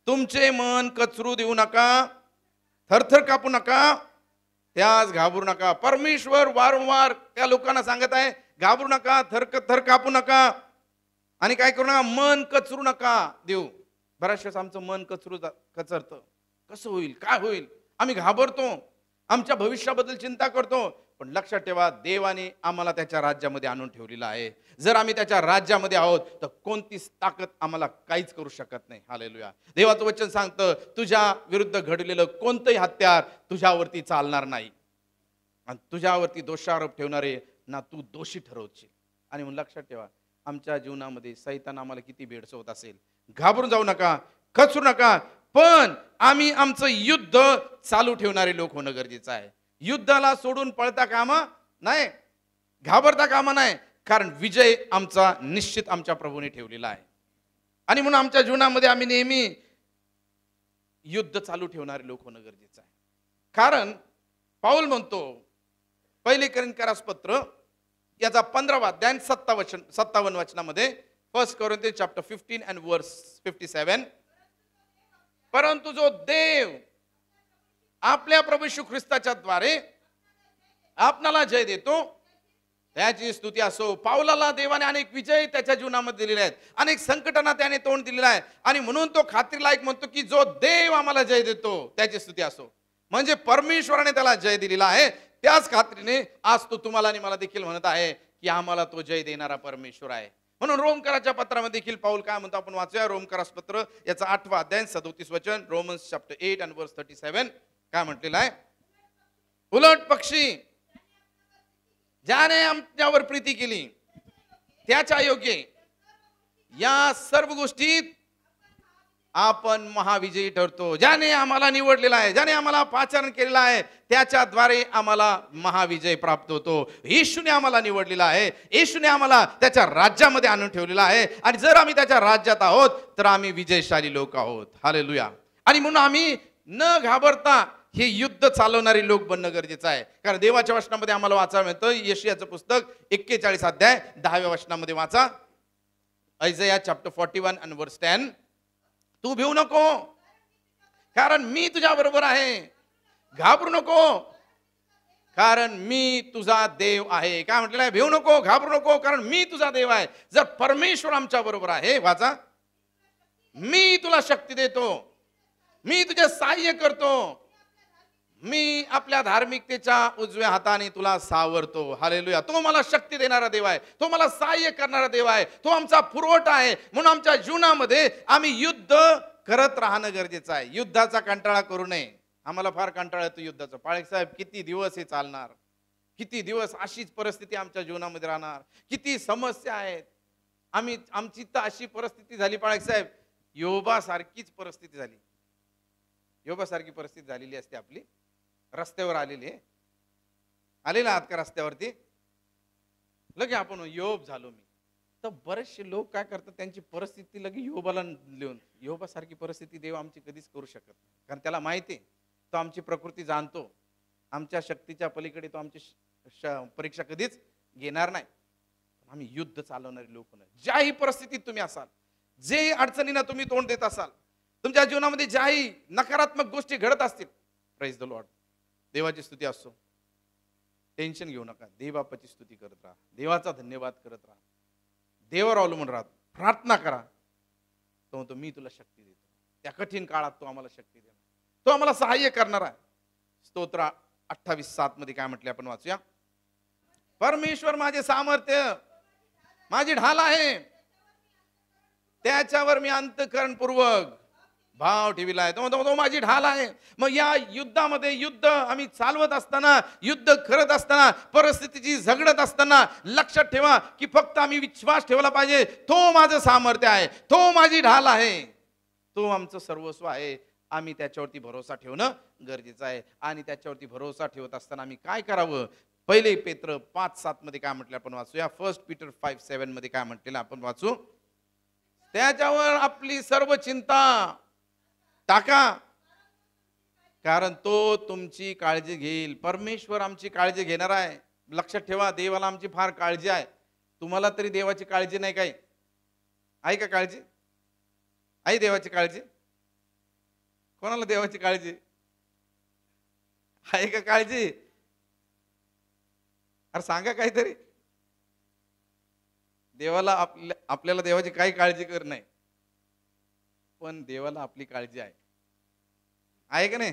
Speaker 1: तुमचे मन कचरू देऊ नका, थरथर कापू नका, त्यास घाबरू नका. परमेश्वर वारंवार त्या लोकांना सांगत आहे घाबरू नका, थर कापू नका, आणि काय करू नका, मन कचरू नका देऊ. बऱ्याच वेळेस आमचं मन कचरतं. कसं होईल, काय होईल, आम्ही घाबरतो, आमच्या भविष्याबद्दल चिंता करतो. पण लक्षात ठेवा देवाने आम्हाला त्याच्या राज्यामध्ये आणून ठेवलेलं आहे. जर आम्ही त्याच्या राज्यामध्ये आहोत तर कोणतीच ताकद आम्हाला काहीच करू शकत नाही. हालेलुया. देवाचं वचन सांगतं तुझ्या विरुद्ध घडलेलं कोणतंही हत्यार तुझ्यावरती चालणार नाही, आणि तुझ्यावरती दोषारोप ठेवणारे ना तू दोषी ठरवशील. आणि म्हणून लक्षात ठेवा आमच्या जीवनामध्ये सैतान आम्हाला किती भेडसवत असेल, घाबरून जाऊ नका, खचरू नका, पण आम्ही आमचं युद्ध चालू ठेवणारे लोक होणं गरजेचं आहे. युद्धाला सोडून पळता कामा नाही, घाबरता कामा नाही, कारण विजय आमचा निश्चित आमच्या प्रभूने ठेवलेला आहे. आणि म्हणून आमच्या जीवनामध्ये आम्ही नेहमी युद्ध चालू ठेवणारे लोक होणं गरजेचं आहे. कारण पाऊल म्हणतो पहिले कोरिन्थीयस पत्र याचा 15वा अध्याय 57 वचनामध्ये, 1 कोरिन्थियन्स चॅप्टर 15 and verse 57, परंतु जो देव आपल्या प्रभू येशू ख्रिस्ताच्या द्वारे आपणाला जय देतो त्याची स्तुती असो. पाऊलाला देवाने अनेक विजय त्याच्या जीवनामध्ये दिलेले आहेत, अनेक संकटांना त्याने तोंड दिलेलं आहे, आणि म्हणून तो खात्रीलायक म्हणतो की जो देव आम्हाला जय देतो त्याची स्तुती असो. म्हणजे परमेश्वराने त्याला जय दिलेला आहे. त्याच खात्रीने आज तो तुम्हाला आणि मला देखील म्हणत आहे की आम्हाला तो जय देणारा परमेश्वर आहे. म्हणून रोमकराच्या पत्रामध्ये देखील पाऊल काय म्हणतो आपण वाचूया. रोमकरास पत्र याचा 8वा अध्याय 37 वचन, रोमन्स चॅप्टर 8 and verse 37 काय म्हटलेलं आहे. उलट पक्षी ज्याने आमच्यावर प्रीती केली त्याच्या योग्य या सर्व गोष्टीत आपण महाविजयी ठरतो. ज्याने आम्हाला निवडलेला आहे, ज्याने आम्हाला पाचारण केलेलं आहे, त्याच्याद्वारे आम्हाला महाविजय प्राप्त होतो. येशूने आम्हाला निवडलेला आहे, येशूने आम्हाला त्याच्या राज्यामध्ये आणून ठेवलेला आहे, आणि जर आम्ही त्याच्या राज्यात आहोत तर आम्ही विजयशाली लोक आहोत. हालेलुया. आणि म्हणून आम्ही न घाबरता हे युद्ध चालवणारे लोक बनणं गरजेचं आहे. कारण देवाच्या वचनामध्ये आम्हाला वाचायला मिळतं, यशायाचं पुस्तक 41 अध्याय 10व्या वचनामध्ये वाचा. आयझाया चॅप्टर 41 and verse 10, तू भिवू नको कारण मी तुझ्या बरोबर आहे, घाबरू नको कारण मी तुझा देव आहे. काय म्हटलेलं आहे, भिवू नको, घाबरू नको कारण मी तुझा देव आहे. जर परमेश्वर आमच्या बरोबर आहे, वाचा, मी तुला शक्ती देतो, मी तुझे सहाय्य करतो, मी आपल्या धार्मिकतेच्या उजव्या हाताने तुला सावरतो. हालेलुया. तो मला शक्ती देणारा देव आहे, तो मला सहाय्य करणारा देव आहे, तो आमचा पुरवठा आहे. म्हणून आमच्या जीवनामध्ये आम्ही युद्ध करत राहणं गरजेचं आहे. युद्धाचा कंटाळा करू नये. आम्हाला फार कंटाळा येतो युद्धाचा. पाळीक साहेब, किती दिवस हे चालणार? किती दिवस अशीच परिस्थिती आमच्या जीवनामध्ये राहणार? किती समस्या आहेत. आमची तर अशी परिस्थिती झाली पाळीक साहेब, योबासारखीच परिस्थिती झाली. योबासारखी परिस्थिती झालेली असते आपली. रस्त्यावर आलेली आलेला आहात का रस्त्यावरती? लगे आपण योब झालो मी. तर बरेचसे लोक काय करतात, त्यांची परिस्थिती लगे योबाला लिहून, योबासारखी परिस्थिती देव आमची कधीच करू शकत नाही. कारण त्याला माहिती आहे, तो आमची प्रकृती जाणतो. आमच्या शक्तीच्या पलीकडे तो आमची परीक्षा कधीच घेणार नाही. आम्ही युद्ध चालवणारे लोक नाही. ज्याही परिस्थितीत तुम्ही असाल, जे अडचणींना तुम्ही तोंड देत असाल, तुमच्या जीवनामध्ये ज्याही नकारात्मक गोष्टी घडत असतील, प्रेज द लॉर्ड, देवाची स्तुती असो. टेन्शन घेऊ नका. देवबापाची स्तुती करत राहा. देवाचा धन्यवाद करत राहा. देवावर अवलंबून राहा. प्रार्थना करा. तो म्हणतो मी तुला शक्ती देतो. त्या कठीण काळात तो आम्हाला शक्ती देणार. तो आम्हाला सहाय्य करणार आहे. स्तोत्र 28:7 मध्ये काय म्हटले आपण वाचूया. परमेश्वर माझे सामर्थ्य, माझी ढाल आहे, त्याच्यावर मी अंतःकरणपूर्वक भाव ठेविला आहे. तो माझी ढाल आहे. मग या युद्धामध्ये, युद्ध आम्ही चालवत असताना, युद्ध करत असताना, परिस्थितीची झगडत असताना लक्षात ठेवा की फक्त आम्ही विश्वास ठेवला पाहिजे. तो माझं सामर्थ्य आहे, तो माझी ढाल आहे, तो आमचं सर्वस्व आहे. आम्ही त्याच्यावरती भरोसा ठेवणं गरजेचं आहे. आणि त्याच्यावरती भरोसा ठेवत असताना आम्ही काय करावं? पहिले पेत्र 5:7 मध्ये काय म्हटलं आपण वाचूया. 1 पीटर 5:7 मध्ये काय म्हटलेलं आपण वाचू. त्याच्यावर आपली सर्व चिंता टाका, कारण तो तुमची काळजी घेईल. परमेश्वर आमची काळजी घेणार आहे. लक्षात ठेवा, देवाला आमची फार काळजी आहे. तुम्हाला तरी देवाची काळजी नाही काही? आहे का काळजी? आहे देवाची काळजी? कोणाला देवाची काळजी आहे का? काळजी अरे सांगा काहीतरी. देवाला आपल्याला देवाची काही काळजी कर नाही, पण देवाला आपली काळजी आहे का नाही?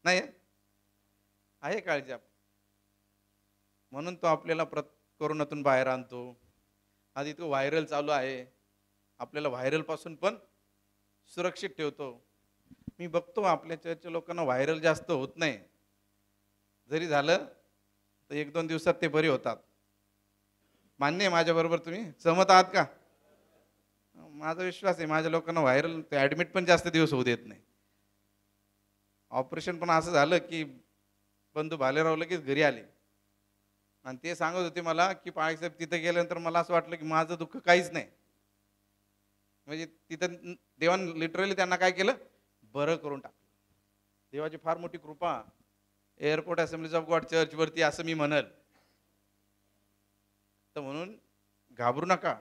Speaker 1: नाही आहे काळजी. म्हणून तो आपल्याला कोरोनातून बाहेर आणतो. आधी तो व्हायरल चालू आहे, आपल्याला व्हायरल पासून पण सुरक्षित ठेवतो. मी बघतो आपल्या चर्चच्या लोकांना व्हायरल जास्त होत नाही. जरी झालं तर 1-2 दिवसात ते बरे होतात. मान्य आहे माझ्या बरोबर? तुम्ही सहमत आहात का? माझा विश्वास आहे, माझ्या लोकांना व्हायरल ऍडमिट पण जास्त दिवस होऊ देत नाही. ऑपरेशन पण असं झालं की बंधू भालेराव लगेच घरी आले आणि ते सांगत होते मला की पाळीक साहेब तिथे गेल्यानंतर मला असं वाटलं की माझं दुःख काहीच नाही. म्हणजे तिथं देवान लिटरली त्यांना काय केलं? बरं करून टाकलं. देवाची फार मोठी कृपा airport assemblies of God church वरती, असं मी म्हणल. तर म्हणून घाबरू नका,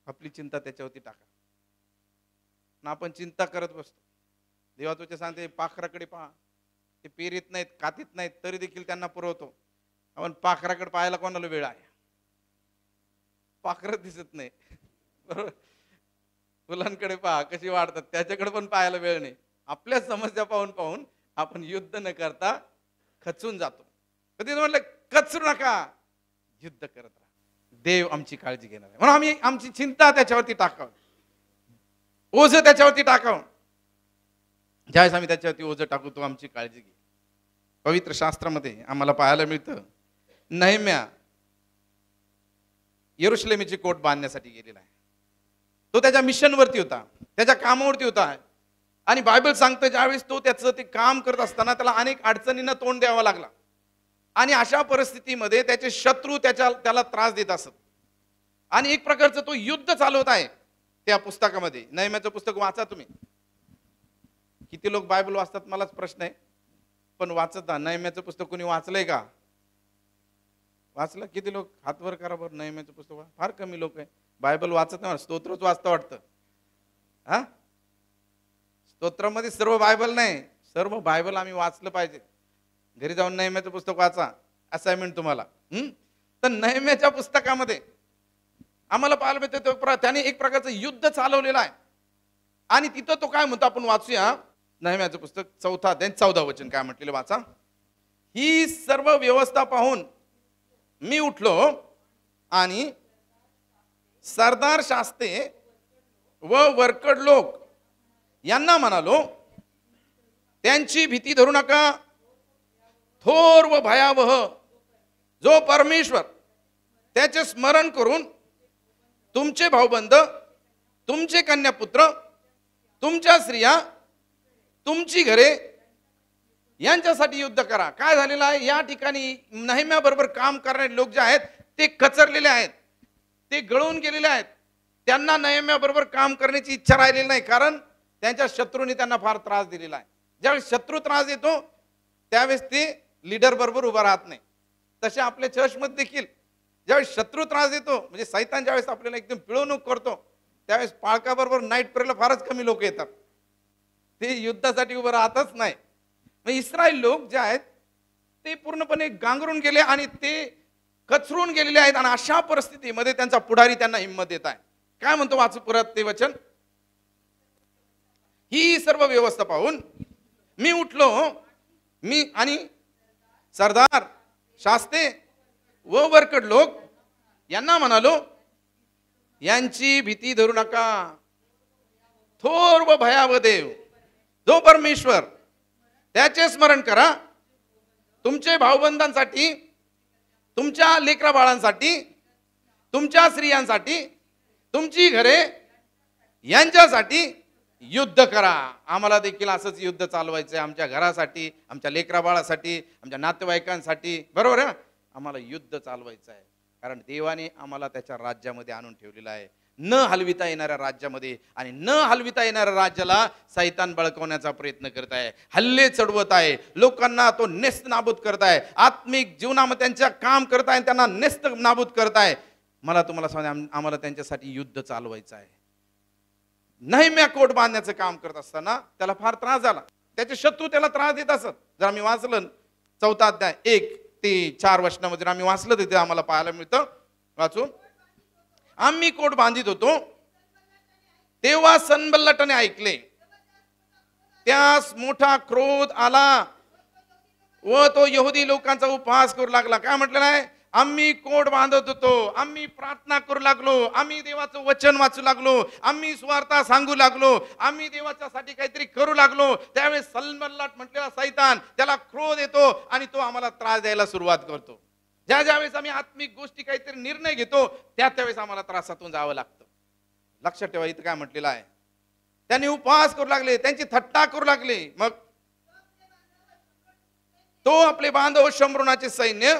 Speaker 1: आपली चिंता त्याच्यावरती टाका. ना आपण चिंता करत बसतो. देवा तुझ्या सांगते पाखराकडे पहा, ते पेरीत नाहीत, कातीत नाहीत, तरी देखील त्यांना पुरवतो. आपण पाखराकडे पाहायला कोणाला वेळ आहे? पाखरं दिसत नाही, बरोबर. फुलांकडे पहा कशी वाढतात, त्याच्याकडे पण पाहायला वेळ नाही. आपल्या समस्या पाहून पाहून आपण युद्ध न करता खचून जातो. कधी म्हटलं खचरू नका, युद्ध करत राहा. देव आमची काळजी घेणार आहे. म्हणून आम्ही आमची चिंता त्याच्यावरती टाकावं, ओझ त्याच्यावरती टाकावं. ज्यावेळेस आम्ही त्याच्यावरती ओझ टाकू, तो आमची काळजी घे. पवित्र शास्त्रामध्ये आम्हाला पाहायला मिळतं, नेहम्या यरुशलेमीची कोट बांधण्यासाठी गेलेला आहे. तो त्याच्या मिशनवरती होता, त्याच्या कामावरती होता. आणि बायबल सांगतं ज्यावेळेस तो त्याचं ते काम करत असताना त्याला अनेक अडचणींना तोंड द्यावा लागला. आणि अशा परिस्थितीमध्ये त्याचे शत्रू त्याला त्रास देत असत. आणि एक प्रकारचं तो युद्ध चालवत आहे त्या पुस्तकामध्ये. नेहम्याचं पुस्तक वाचा तुम्ही. किती लोक बायबल वाचतात मलाच प्रश्न आहे, पण वाचत ना. नेहम्याचं पुस्तक कोणी वाचलंय का? वाचलं? किती लोक हातवर करा बरं. नेहम्याचं पुस्तक फार कमी लोक आहे बायबल वाचत नाही. स्तोत्रच वाचतं वाटतं. हा, स्तोत्रामध्ये सर्व बायबल नाही, सर्व बायबल आम्ही वाचलं पाहिजे. घरी जाऊन नेहम्याचं पुस्तक वाचा, असाइनमेंट तुम्हाला. तर नेहम्याच्या पुस्तकामध्ये आम्हाला पाहायला मिळतं त्याने एक प्रकारचं युद्ध चालवलेलं आहे. आणि तिथं तो काय म्हणतो आपण वाचूया. नेहम्याचं पुस्तक 4th अध्याय 14 वचन काय म्हटलेलं वाचा. ही सर्व व्यवस्था पाहून मी उठलो आणि सरदार शास्ते व वरकड लोक यांना म्हणालो, त्यांची भीती धरू नका. थोर व भयावह जो परमेश्वर, त्याचे स्मरण करून तुमचे भाऊबंद, तुमचे कन्यापुत्र, तुमच्या स्त्रिया, तुमची घरे यांच्यासाठी युद्ध करा. काय झालेलं आहे, या ठिकाणी नेहम्याबरोबर काम करणारे लोक जे आहेत ते कचरलेले आहेत, ते गळून गेलेले आहेत. त्यांना नेहम्याबरोबर काम करण्याची इच्छा राहिलेली नाही, कारण त्यांच्या शत्रूंनी त्यांना फार त्रास दिलेला आहे. ज्यावेळेस शत्रू त्रास देतो त्यावेळेस ते लीडर बरोबर उभा राहत नाही. तसे आपल्या चर्चमध्ये देखील ज्यावेळेस शत्रू त्रास देतो, म्हणजे सैतान ज्यावेळेस आपल्याला एकदम पिळवणूक करतो, त्यावेळेस पाळकाबरोबर नाईट प्रेयरला फारच कमी लोक येतात. ते युद्धासाठी उभं राहतच नाही. मग इस्रायल लोक जे आहेत ते पूर्णपणे गांगरून गेले आणि ते कचरून गेलेले आहेत. आणि अशा परिस्थितीमध्ये त्यांचा पुढारी त्यांना हिंमत देत आहे. काय म्हणतो, वाचू परत ते वचन. ही सर्व व्यवस्था पाहून मी उठलो, मी आणि सरदार, शास्ते व वरकड लोक यांना म्हणालो, यांची भीती धरू नका. थोर व भयावह देव जो परमेश्वर, त्याचे स्मरण करा. तुमचे भाऊबंधांसाठी, तुमच्या लेकरा बाळांसाठी, तुमच्या स्त्रियांसाठी, तुमची घरे यांच्यासाठी युद्ध करा. आम्हाला देखील असंच युद्ध चालवायचं आहे, आमच्या घरासाठी, आमच्या लेकरा बाळासाठी, आमच्या नातेवाईकांसाठी. बरोबर आहे, आम्हाला युद्ध चालवायचं आहे. कारण देवाने आम्हाला त्याच्या राज्यामध्ये आणून ठेवलेलं आहे, न हलविता येणाऱ्या राज्यामध्ये. आणि न हलविता येणाऱ्या राज्याला सैतान बळकवण्याचा प्रयत्न करत आहे, हल्ले चढवत आहे, लोकांना तो नेस्त नाबूद करत आहे, आत्मिक जीवनामध्ये त्यांच्या काम करत आहे, त्यांना नेस्त नाबूद करत आहे. मला तुम्हाला सांगा, आम्हाला त्यांच्यासाठी युद्ध चालवायचं आहे. नेहम्या कोट बांधण्याचं काम करत असताना त्याला फार त्रास झाला. त्याचे शत्रू त्याला त्रास देत असत. जर आम्ही वाचलं 4 अध्याय 1 ते 4 वचनामध्ये आम्ही वाचलं, तिथे आम्हाला पाहायला मिळतं. वाचून, आम्ही कोट बांधित होतो तेव्हा सनबल्लटाने ऐकले, त्यास मोठा क्रोध आला व तो यहुदी लोकांचा उपहास करू लागला. काय म्हटलेलं आहे, आम्ही कोट बांधत होतो, आम्ही प्रार्थना करू लागलो, आम्ही देवाचं वचन वाचू लागलो, आम्ही सुवार्ता सांगू लागलो, आम्ही देवाच्यासाठी काहीतरी करू लागलो. त्यावेळेस सनबल्लट म्हटलेला सैतान, त्याला क्रोध येतो आणि तो आम्हाला त्रास द्यायला सुरुवात करतो. ज्यावेळेस आम्ही आत्मिक गोष्टी काहीतरी निर्णय घेतो त्यावेळेस आम्हाला त्रासातून जावं लागतं. लक्षात ठेवा, इथं काय म्हटलेलं आहे, त्यांनी उपवास करू लागले, त्यांची थट्टा करू लागले. मग तो आपले बांधव शंभरुणाचे सैन्य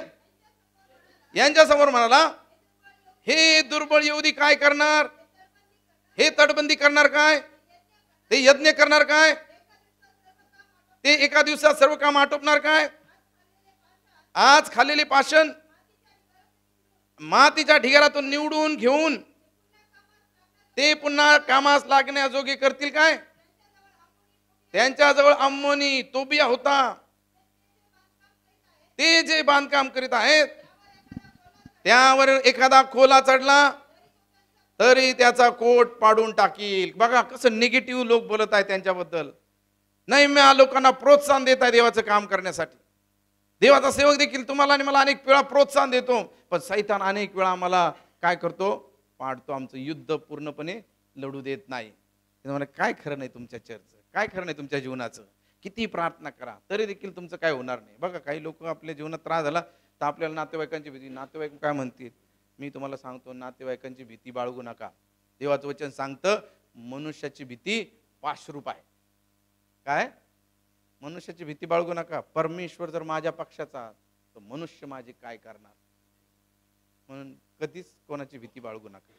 Speaker 1: यांच्या समोर म्हणाला, हे दुर्बळ यहुदी काय करणार, हे तटबंदी करणार काय, ते यज्ञ करणार काय, ते एका दिवसात सर्व काम आटोपणार काय. आज खाल्लेले पाषाण मातीच्या ढिगाऱ्यातून निवडून घेऊन ते पुन्हा कामास लागण्याजोगे करतील काय. त्यांच्याजवळ अम्मोनी तोबिया होता, ते जे बांधकाम करीत आहेत त्यावर एखादा खोला चढला तरी त्याचा कोट पाडून टाकील. बघा कसं निगेटिव्ह लोक बोलत आहेत त्यांच्याबद्दल. नेहम्या लोकांना प्रोत्साहन देत आहे देवाचं काम करण्यासाठी. देवाचा सेवक देखील तुम्हाला आणि मला अनेक वेळा प्रोत्साहन देतो, पण सैतान अनेक वेळा आम्हाला काय करतो, पाडतो. आमचं युद्ध पूर्णपणे लढू देत नाही. काय खरं नाही तुमच्या चर्चेचं, काय खरं नाही तुमच्या जीवनाचं, किती प्रार्थना करा तरी देखील तुमचं काय होणार नाही. बघा काही लोक आपल्या जीवनात त्रास झाला तर आपल्याला नातेवाईकांची भीती, नातेवाईक काय म्हणतील. मी तुम्हाला सांगतो, नातेवाईकांची भीती बाळगू नका. देवाचं वचन सांगतं, मनुष्याची भीती पाशरूप आहे. काय, मनुष्याची भीती बाळगू नका. परमेश्वर जर माझ्या पक्षाचा तर मनुष्य माझे काय करणार. म्हणून कधीच कोणाची भीती बाळगू नका.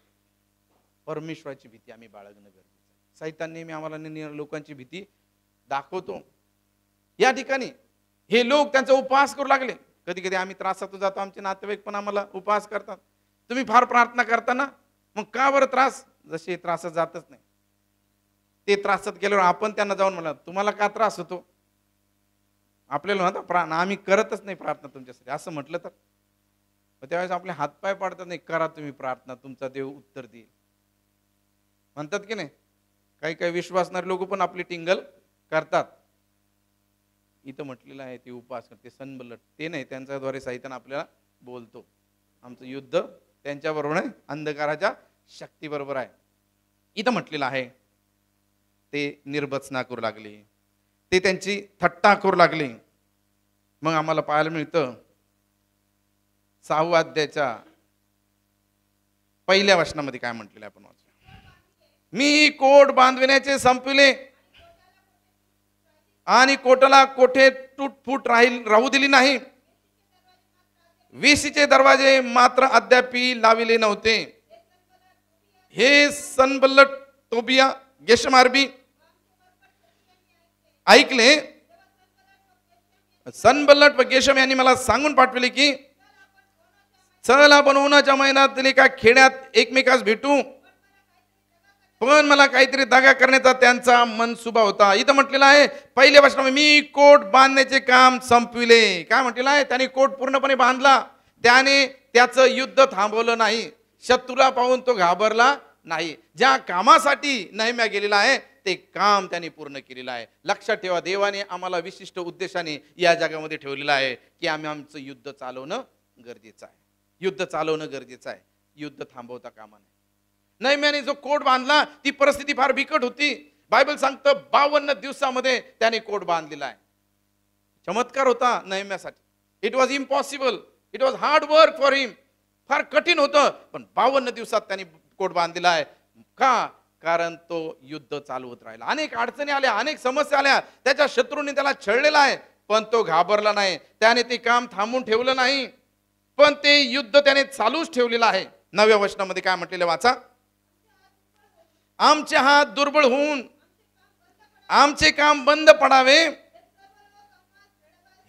Speaker 1: परमेश्वराची भीती आम्ही बाळगणं गरजेचं आहे. सैतान नेहमी आम्हाला लोकांची भीती दाखवतो. या ठिकाणी हे लोक त्यांचा उपवास करू लागले. कधी कधी आम्ही त्रासातून जातो, आमचे नातेवाईक पण आम्हाला उपवास करतात. तुम्ही फार प्रार्थना करता ना, मग का बरं त्रास, जसे त्रासात जातच नाही. ते त्रासात गेल्यावर आपण त्यांना जाऊन म्हणा, तुम्हाला का त्रास होतो. आपल्याला म्हणता आम्ही करतच नाही प्रार्थना तुमच्यासाठी, असं म्हटलं तर त्यावेळेस आपले हातपाय पाडतात, नाही करा तुम्ही प्रार्थना, तुमचा देव उत्तर देईल म्हणतात की नाही. काही काही विश्वासणारे लोक पण आपली टिंगल करतात. इथं म्हटलेलं आहे ते उपवास करते, सनबल्लट ते नाही, त्यांच्याद्वारे सैतान आपल्याला बोलतो. आमचं युद्ध त्यांच्याबरोबर आहे, अंधकाराच्या शक्तीबरोबर आहे. इथं म्हटलेलं आहे, ते निर्बचना करू लागले, ते त्यांची थट्टा करू लागले. मग आम्हाला पाहायला मिळतं 6व्या अध्यायाच्या पहिल्या वचनामध्ये काय म्हटलेलं आपण वाचूया. मी कोट बांधविण्याचे संपविले आणि कोटाला कोठे तुटफूट राहू दिली नाही. वेशीचे दरवाजे मात्र अद्यापी लाविले नव्हते. हे सनबल्लट तोबिया गेशम अरबी ऐकले. सनबल्लट व गेशम यांनी मला सांगून पाठवले की चला बनवण्याच्या महिन्यात एका खेड्यात एकमेकास भेटू, पण मला काहीतरी दगा करण्याचा त्यांचा मनसुबा होता. इथं म्हटलेलं आहे पहिल्या वचनामध्ये मी कोट बांधण्याचे काम संपविले. काय म्हटलेलं आहे? त्याने कोट पूर्णपणे बांधला. त्याने त्याचं युद्ध थांबवलं नाही. शत्रूला पाहून तो घाबरला नाही. ज्या कामासाठी नेहम्या गेलेला आहे ते काम त्याने पूर्ण केलेलं आहे. लक्षात ठेवा, देवाने आम्हाला विशिष्ट उद्देशाने या जगामध्ये ठेवलेलं आहे की आम्ही आमचं युद्ध चालवणं गरजेचं आहे. युद्ध चालवणं गरजेचं आहे, युद्ध थांबवता कामा नये. नेहम्याने जो कोट बांधला ती परिस्थिती फार बिकट होती. बायबल सांगतं 52 दिवसामध्ये त्याने कोट बांधलेला आहे. चमत्कार होता नेहम्यासाठी. It was impossible, it was hard work for him. फार कठीण होतं, पण 52 दिवसात त्यांनी कोट बांधलेला आहे. का? कारण तो युद्ध चालवत राहिला. अनेक अडचणी आल्या, अनेक समस्या आल्या, त्याच्या शत्रूंनी त्याला छळलेला आहे, पण तो घाबरला नाही. त्याने ते काम थांबून ठेवलं नाही, पण ते युद्ध त्याने चालूच ठेवलेलं आहे. 9व्या वचनामध्ये काय म्हटलेलं वाचा. आमचे हात दुर्बळ होऊन आमचे काम बंद पडावे,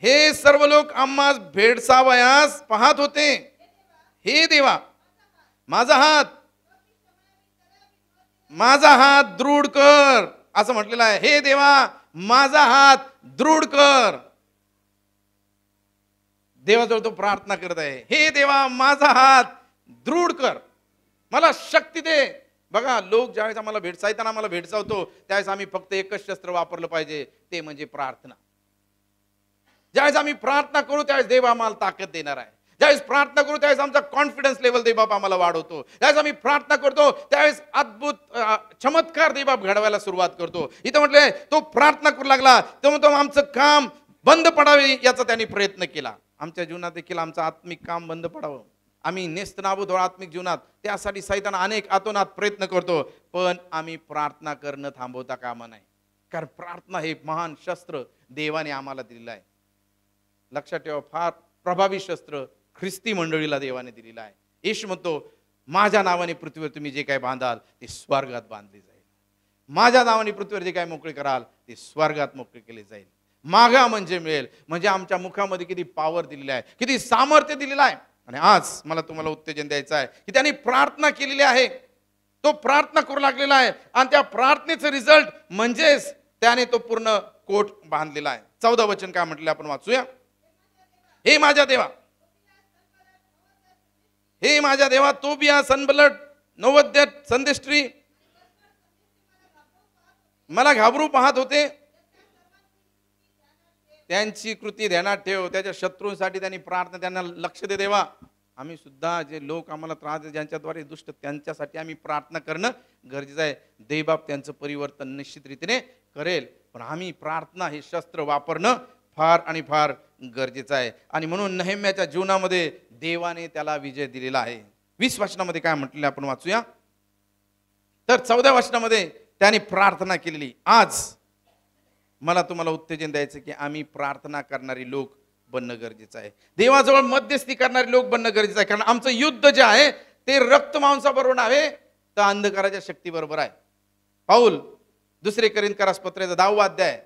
Speaker 1: हे सर्व लोक आम्हास भेडसावयास पाहत होते. हे देवा, माझा हात दृढ कर, असं म्हटलेलं आहे. हे देवा, माझा हात दृढ कर. देवाजवळ तो प्रार्थना करत आहे. हे देवा, माझा हात दृढ कर, मला शक्ती दे. बघा, लोक ज्यावेळेस आम्हाला भेडसावताना आम्हाला भेडसावतो त्यावेळेस आम्ही फक्त एकच शस्त्र वापरलं पाहिजे, ते म्हणजे प्रार्थना. ज्यावेळेस आम्ही प्रार्थना करू त्यावेळेस देव आम्हाला ताकद देणार आहे. ज्यावेळेस प्रार्थना करू त्यावेळेस आमचा कॉन्फिडन्स लेवल देवबाप आम्हाला वाढवतो. ज्यावेळेस आम्ही प्रार्थना करतो त्यावेळेस अद्भुत चमत्कार देवबाप घडवायला सुरुवात करतो. इथं म्हटलंय तो प्रार्थना करू लागला, तो आमचं काम बंद पडावे याचा त्यांनी प्रयत्न केला. आमच्या जीवनात देखील आमचं आत्मिक काम बंद पडावं, आम्ही नेस्तनाबूत आत्मिक जीवनात, त्यासाठी सैतान अनेक आतोनात प्रयत्न करतो, पण आम्ही प्रार्थना करणं थांबवता कामा नाही. कारण प्रार्थना हे महान शस्त्र देवाने आम्हाला दिलेलं आहे. लक्षात ठेवा, फार प्रभावी शस्त्र ख्रिस्ती मंडळीला देवाने दिलेलं आहे. येशू म्हणतो, माझ्या नावाने पृथ्वीवर तुम्ही जे काय बांधाल ते स्वर्गात बांधले जाईल. माझ्या नावाने पृथ्वीवर जे काय मोकळे कराल ते स्वर्गात मोकळे केले जाईल. मागा म्हणजे मिळेल. म्हणजे आमच्या मुखामध्ये किती पॉवर दिलेली आहे, किती सामर्थ्य दिलेलं आहे. आणि आज मला तुम्हाला उत्तेजन द्यायचं आहे की त्यांनी प्रार्थना केलेली आहे, तो प्रार्थना करू लागलेला आहे, आणि त्या प्रार्थनेचं रिझल्ट म्हणजेच त्याने तो पूर्ण कोट बांधलेला आहे. 14 वचन काय म्हटले आपण वाचूया. हे माझ्या देवा, हे माझ्या देवा, तोबिया सनबल्लट नोवद्य संदेष्ट्री मला घाबरू पाहत होते. त्यांची कृती ध्यानात ठेव. त्याच्या शत्रूंसाठी त्यांनी प्रार्थना, त्यांना लक्ष दे देवा. आम्ही सुद्धा जे लोक आम्हाला त्रास देतात ज्यांच्याद्वारे दुष्ट, त्यांच्यासाठी आम्ही प्रार्थना करणं गरजेचं आहे. देवबाप त्यांचं परिवर्तन निश्चित रीतीने करेल, पण आम्ही प्रार्थना हे शस्त्र वापरणं फार आणि फार गरजेचं आहे. आणि म्हणून नेहम्याच्या जीवनामध्ये देवाने त्याला विजय दिलेला आहे. 20 वचनामध्ये काय म्हटलेलं आपण वाचूया. तर 14 वचनामध्ये त्याने प्रार्थना केलेली. आज मला तुम्हाला उत्तेजन द्यायचं की आम्ही प्रार्थना करणारी लोक बनणं गरजेचं आहे. देवाजवळ मध्यस्थी करणारे लोक बनणं गरजेचं आहे. कारण आमचं युद्ध जे आहे ते रक्त मांसाबरोबर आहे, तर अंधकाराच्या शक्ती बरोबर आहे. पाऊल 2 कोरिंथीकरास पत्राचा 10वा अध्याय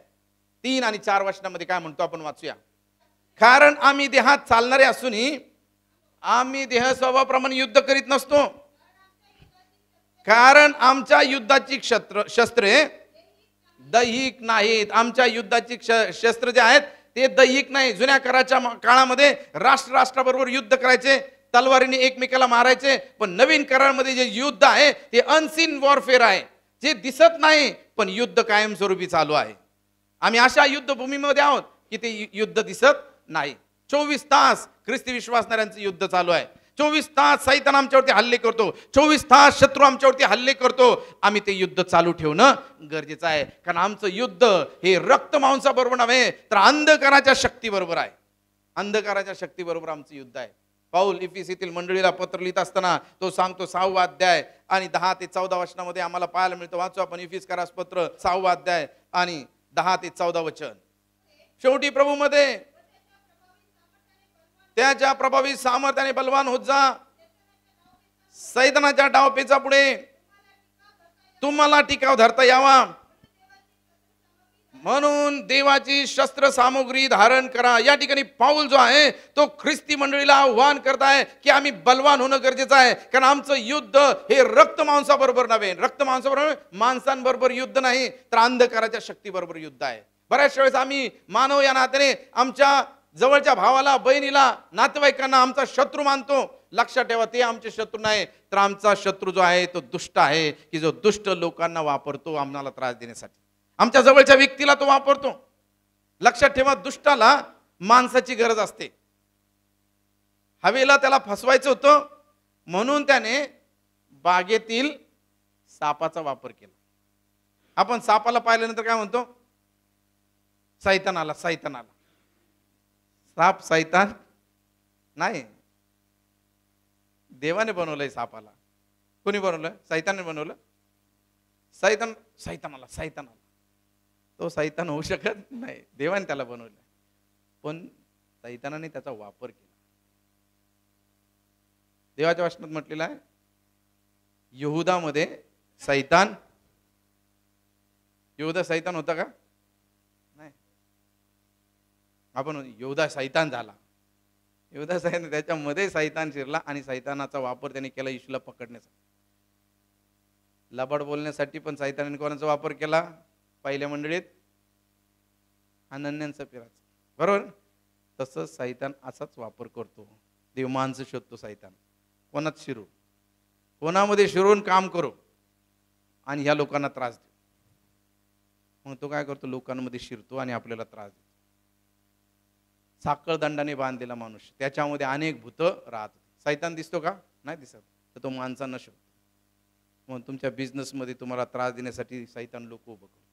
Speaker 1: 3 आणि 4 वचनामध्ये काय म्हणतो आपण वाचूया. कारण आम्ही देहात चालणारे असूनही आम्ही देह स्वभावाप्रमाणे युद्ध करीत नसतो. कारण आमच्या युद्धाची शस्त्रे दैहिक नाहीत. आमच्या युद्धाची शस्त्र जे आहेत ते दैहिक नाही. जुन्या कराच्या काळामध्ये राष्ट्राबरोबर युद्ध करायचे, तलवारीने एकमेकाला मारायचे. पण नवीन करामध्ये जे युद्ध आहे ते अनसीन वॉरफेअर आहे, जे दिसत नाही पण युद्ध कायमस्वरूपी चालू आहे. आम्ही अशा युद्धभूमीमध्ये आहोत की ते युद्ध दिसत नाही. 24 तास ख्रिस्ती विश्वासणाऱ्यांचं युद्ध चालू आहे. 24 तास सैतान आमच्यावरती हल्ले करतो, 24 तास शत्रू आमच्यावरती हल्ले करतो. आम्ही ते युद्ध चालू ठेवणं गरजेचं आहे. कारण आमचं युद्ध हे रक्त मांसाबरोबर नव्हे, तर अंधकाराच्या शक्तीबरोबर आहे. अंधकाराच्या शक्तीबरोबर आमचं युद्ध आहे. पाऊल इफिसीतील मंडळीला पत्र लिहित असताना तो सांगतो 6वा अध्याय आणि 10 ते 14 वचनामध्ये आम्हाला पाहायला मिळतं. वाचू आपण इफिसकारास पत्र 6वा अध्याय आणि 10 ते 14 वचन. शेवटी प्रभूमध्ये त्याच्या प्रभावी सामर्थ्याने बलवान होत जा. सैतानाच्या डावपेचा पुढे तुम्हाला टिकाव धरता यावा म्हणून देवाची शस्त्र सामुग्री धारण करा. या ठिकाणी पाऊल जो आहे तो ख्रिस्ती मंडळीला आव्हान करत आहे की आम्ही बलवान होणं गरजेचं आहे. कारण आमचं युद्ध हे रक्त मांसाबरोबर नव्हे, रक्त मांसाबरोबर माणसांबरोबर युद्ध नाही, तर अंधकाराच्या शक्तीबरोबर युद्ध आहे. बऱ्याच वेळेस आम्ही मानव या नात्याने आमच्या जवळच्या भावाला, बहिणीला, नातेवाईकांना आमचा शत्रू मानतो. लक्षात ठेवा, ते आमचे शत्रू नाही, तर आमचा शत्रू जो आहे तो दुष्ट आहे, की जो दुष्ट लोकांना वापरतो आम्हाला त्रास देण्यासाठी. आमच्या जवळच्या व्यक्तीला तो वापरतो. लक्षात ठेवा, दुष्टाला माणसाची गरज असते. हवेला त्याला फसवायचं होतं म्हणून त्याने बागेतील सापाचा वापर केला. आपण सापाला पाहिल्यानंतर काय म्हणतो? सैतान आला, सैतान आला. साप सैतान नाही, देवाने बनवलंय सापाला. कोणी बनवलं? सैताने बनवलं. सैतान, सैतान आला, सैतान आला. तो सैतान होऊ शकत नाही, देवाने त्याला बनवलं. पण सैतानाने त्याचा वापर केला. देवाच्या वचनात म्हटलेलं आहे, यहुदामध्ये सैतान. यहुदा सैतान होता का? नाही. आपण यहुदा सैतान झाला. यहुदा सैतान, त्याच्यामध्ये सैतान शिरला आणि सैतानाचा वापर त्याने केला येशूला पकडण्यासाठी. लबाड बोलण्यासाठी पण सैतानाने कोणाचा वापर केला? पहिल्या मंडळीत अनन्य सफीराचा. बरोबर. तसंच सैतान असाच वापर करतो. देव माणसं शोधतो सैतान. कोणात शिरू, कोणामध्ये शिरून काम करो आणि ह्या लोकांना त्रास देतो. मग तो काय करतो? लोकांमध्ये शिरतो आणि आपल्याला त्रास देतो. साखळ दंडाने बांधलेला माणूस, त्याच्यामध्ये अनेक भूत राहत. सैतान दिसतो का? नाही दिसत. तर तो माणसांना शोधतो. म्हणून तुमच्या बिझनेसमध्ये तुम्हाला त्रास देण्यासाठी सैतान लोक उभं करतो.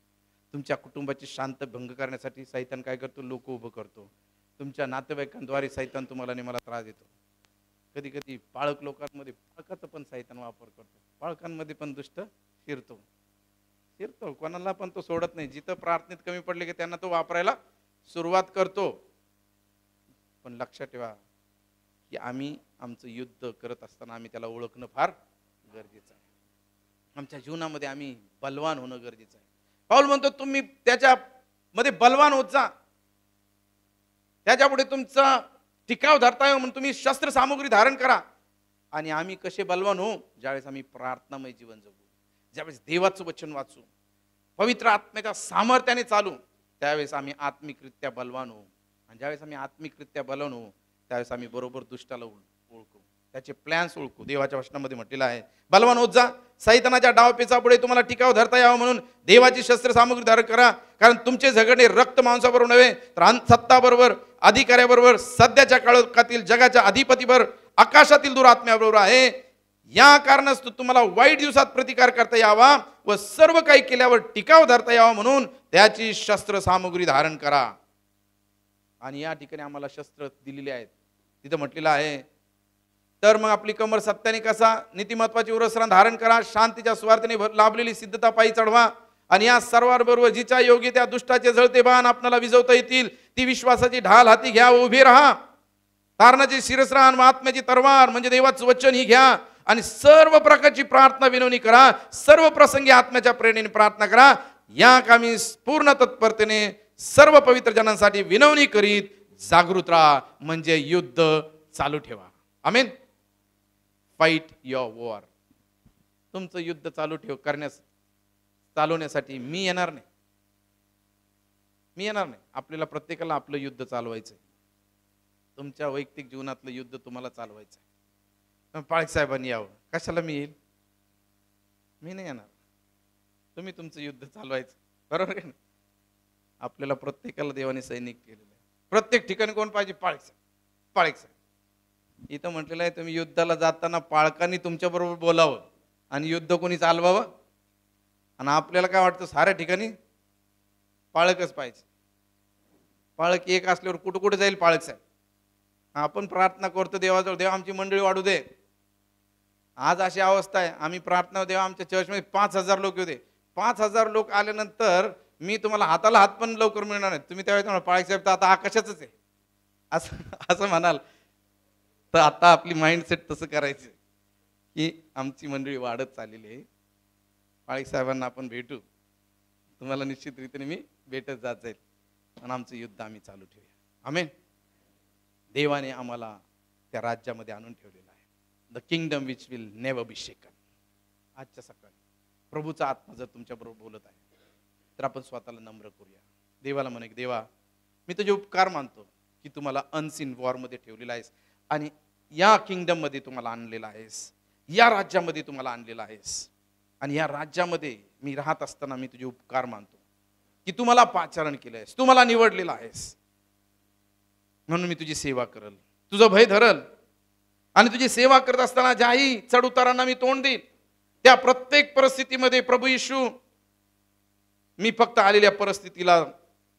Speaker 1: तुमच्या कुटुंबाची शांत भंग करण्यासाठी सैतान काय करतो? लोक उभं करतो. तुमच्या नातेवाईकांद्वारे सैतान तुम्हाला नेहमी त्रास देतो. कधी कधी पाळक लोकांमध्ये पाळकाचा पण सैतान वापर करतो. पाळकांमध्ये पण दुष्ट शिरतो. शिरतो कोणाला पण तो सोडत नाही. जिथं प्रार्थनेत कमी पडले की त्यांना तो वापरायला सुरुवात करतो. पण लक्षात ठेवा की आम्ही आमचं युद्ध करत असताना आम्ही त्याला ओळखणं फार गरजेचं आहे. आमच्या जीवनामध्ये आम्ही बलवान होणं गरजेचं आहे. पाऊल म्हणतो तुम्ही त्याच्यामध्ये बलवान होत जा. त्याच्यापुढे तुमचा टिकाव धरता येईल म्हणून तुम्ही शस्त्र सामुग्री धारण करा. आणि आम्ही कसे बलवान होऊ? ज्यावेळेस आम्ही प्रार्थनामय जीवन जगू, ज्यावेळेस देवाचं वचन वाचू, पवित्र आत्म्याच्या सामर्थ्याने चालू, त्यावेळेस आम्ही आत्मिकरित्या बलवान होऊ. आणि ज्यावेळेस आम्ही आत्मिकरित्या बलवान होऊ त्यावेळेस आम्ही बरोबर दुष्टाला ओळखू, त्याचे प्लॅन्स ओळखू. देवाच्या वचनामध्ये म्हटलेलं आहे बलवान होत जा. सैतानाच्या डावपेचापुढे तुम्हाला टिकाव धरता यावं म्हणून देवाची शस्त्र सामुग्री धारण करा. कारण तुमचे झगडणे रक्त मांसाबरोबर नव्हे, तर सत्ताबरोबर, अधिकाऱ्याबरोबर, सध्याच्या काळातील जगाच्या अधिपतीबरोबर, आकाशातील दुरात्म्याबरोबर आहे. या कारणास्तव तुम्हाला वाईट दिवसात प्रतिकार करता यावा व सर्व काही केल्यावर टिकाव धरता यावा म्हणून त्याची शस्त्र सामुग्री धारण करा. आणि या ठिकाणी आम्हाला शस्त्र दिलेली आहेत. तिथं म्हटलेलं आहे, तर मग आपली कमर सत्याने कसा नीतिमत्वाची उरसरण धारण करा. शांतीच्या स्वार्थाने लाभलेली सिद्धता पायी चढवा. आणि या सर्वांबरोबर जिच्या योग्य त्या दुष्टाचे जळते बाण आपल्याला विजवता येतील ती विश्वासाची ढाल हाती घ्या व उभे राहा. तारणाची शिरस्त्राण व आत्म्याची तरवार म्हणजे देवाचं वचन ही घ्या. आणि सर्व प्रकारची प्रार्थना विनवणी करा. सर्व प्रसंगी आत्म्याच्या प्रेरणेने प्रार्थना करा. या कामी पूर्ण तत्परतेने सर्व पवित्र जनांसाठी विनवणी करीत जागृत राहा. म्हणजे युद्ध चालू ठेवा. आमेन. Fight your war. तुमचं युद्ध चालू चालवण्यासाठी मी येणार नाही. आपल्याला प्रत्येकाला आपलं युद्ध चालवायचंय. तुमच्या वैयक्तिक जीवनातलं युद्ध तुम्हाला चालवायचंय. पाळक साहेबांनी यावं, कशाला मी येईल? मी नाही येणार. तुम्ही तुमचं युद्ध चालवायचं. बरोबर आहे ना? आपल्याला प्रत्येकाला देवाने सैनिक केलेलं आहे. प्रत्येक ठिकाणी कोण पाहिजे? पाळक साहेब. इथं म्हटलेलं आहे तुम्ही युद्धाला जाताना पाळकांनी तुमच्या बरोबर बोलावं आणि युद्ध कोणी चालवावं. आणि आपल्याला काय वाटतं, साऱ्या ठिकाणी पाळकच पाहिजे. पाळक एक असल्यावर कुठं कुठे जाईल पाळक साहेब. आपण प्रार्थना करतो देवाजवळ, देवा आमची मंडळी वाढू दे. आज अशी अवस्था आहे, आम्ही प्रार्थना देवा आमच्या चर्चमध्ये 5,000 लोक होते. 5,000 लोक आल्यानंतर मी तुम्हाला हाताला हात पण लवकर मिळणार नाही. तुम्ही त्यावेळेस पाळक साहेब तर आता आकाशाच आहे असं असं म्हणाल. तर आता आपली माइंडसेट तसं करायचं की आमची मंडळी वाढत चाललेली आहे, पाळक साहेबांना आपण भेटू, तुम्हाला निश्चित रीतीने मी भेटत जात जाईल आणि आमचं युद्ध आम्ही चालू ठेवूया. आमेन. देवाने आम्हाला त्या राज्यामध्ये आणून ठेवलेलं आहे. The kingdom which will never be shaken. आजच्या सकाळी प्रभूचा आत्मा जर तुमच्या बरोबर बोलत आहे तर आपण स्वतःला नम्र करूया. देवाला म्हणे, देवा मी तुझे उपकार मानतो की तुम्हाला अनसीन वॉरमध्ये ठेवलेला आहेस आणि या किंगडम मध्ये तुम्हाला आणलेला आहेस, या राज्यामध्ये तुम्हाला आणलेला आहेस. आणि या राज्यामध्ये मी राहत असताना मी तुझे उपकार मानतो की तू मला पाचारण केलं आहेस, तू मला निवडलेला आहेस. म्हणून मी तुझी सेवा करल, तुझं भय धरल आणि तुझी सेवा करत असताना ज्याही चढउतारांना मी तोंड देईल त्या प्रत्येक परिस्थितीमध्ये प्रभू येशू मी फक्त आलेल्या परिस्थितीला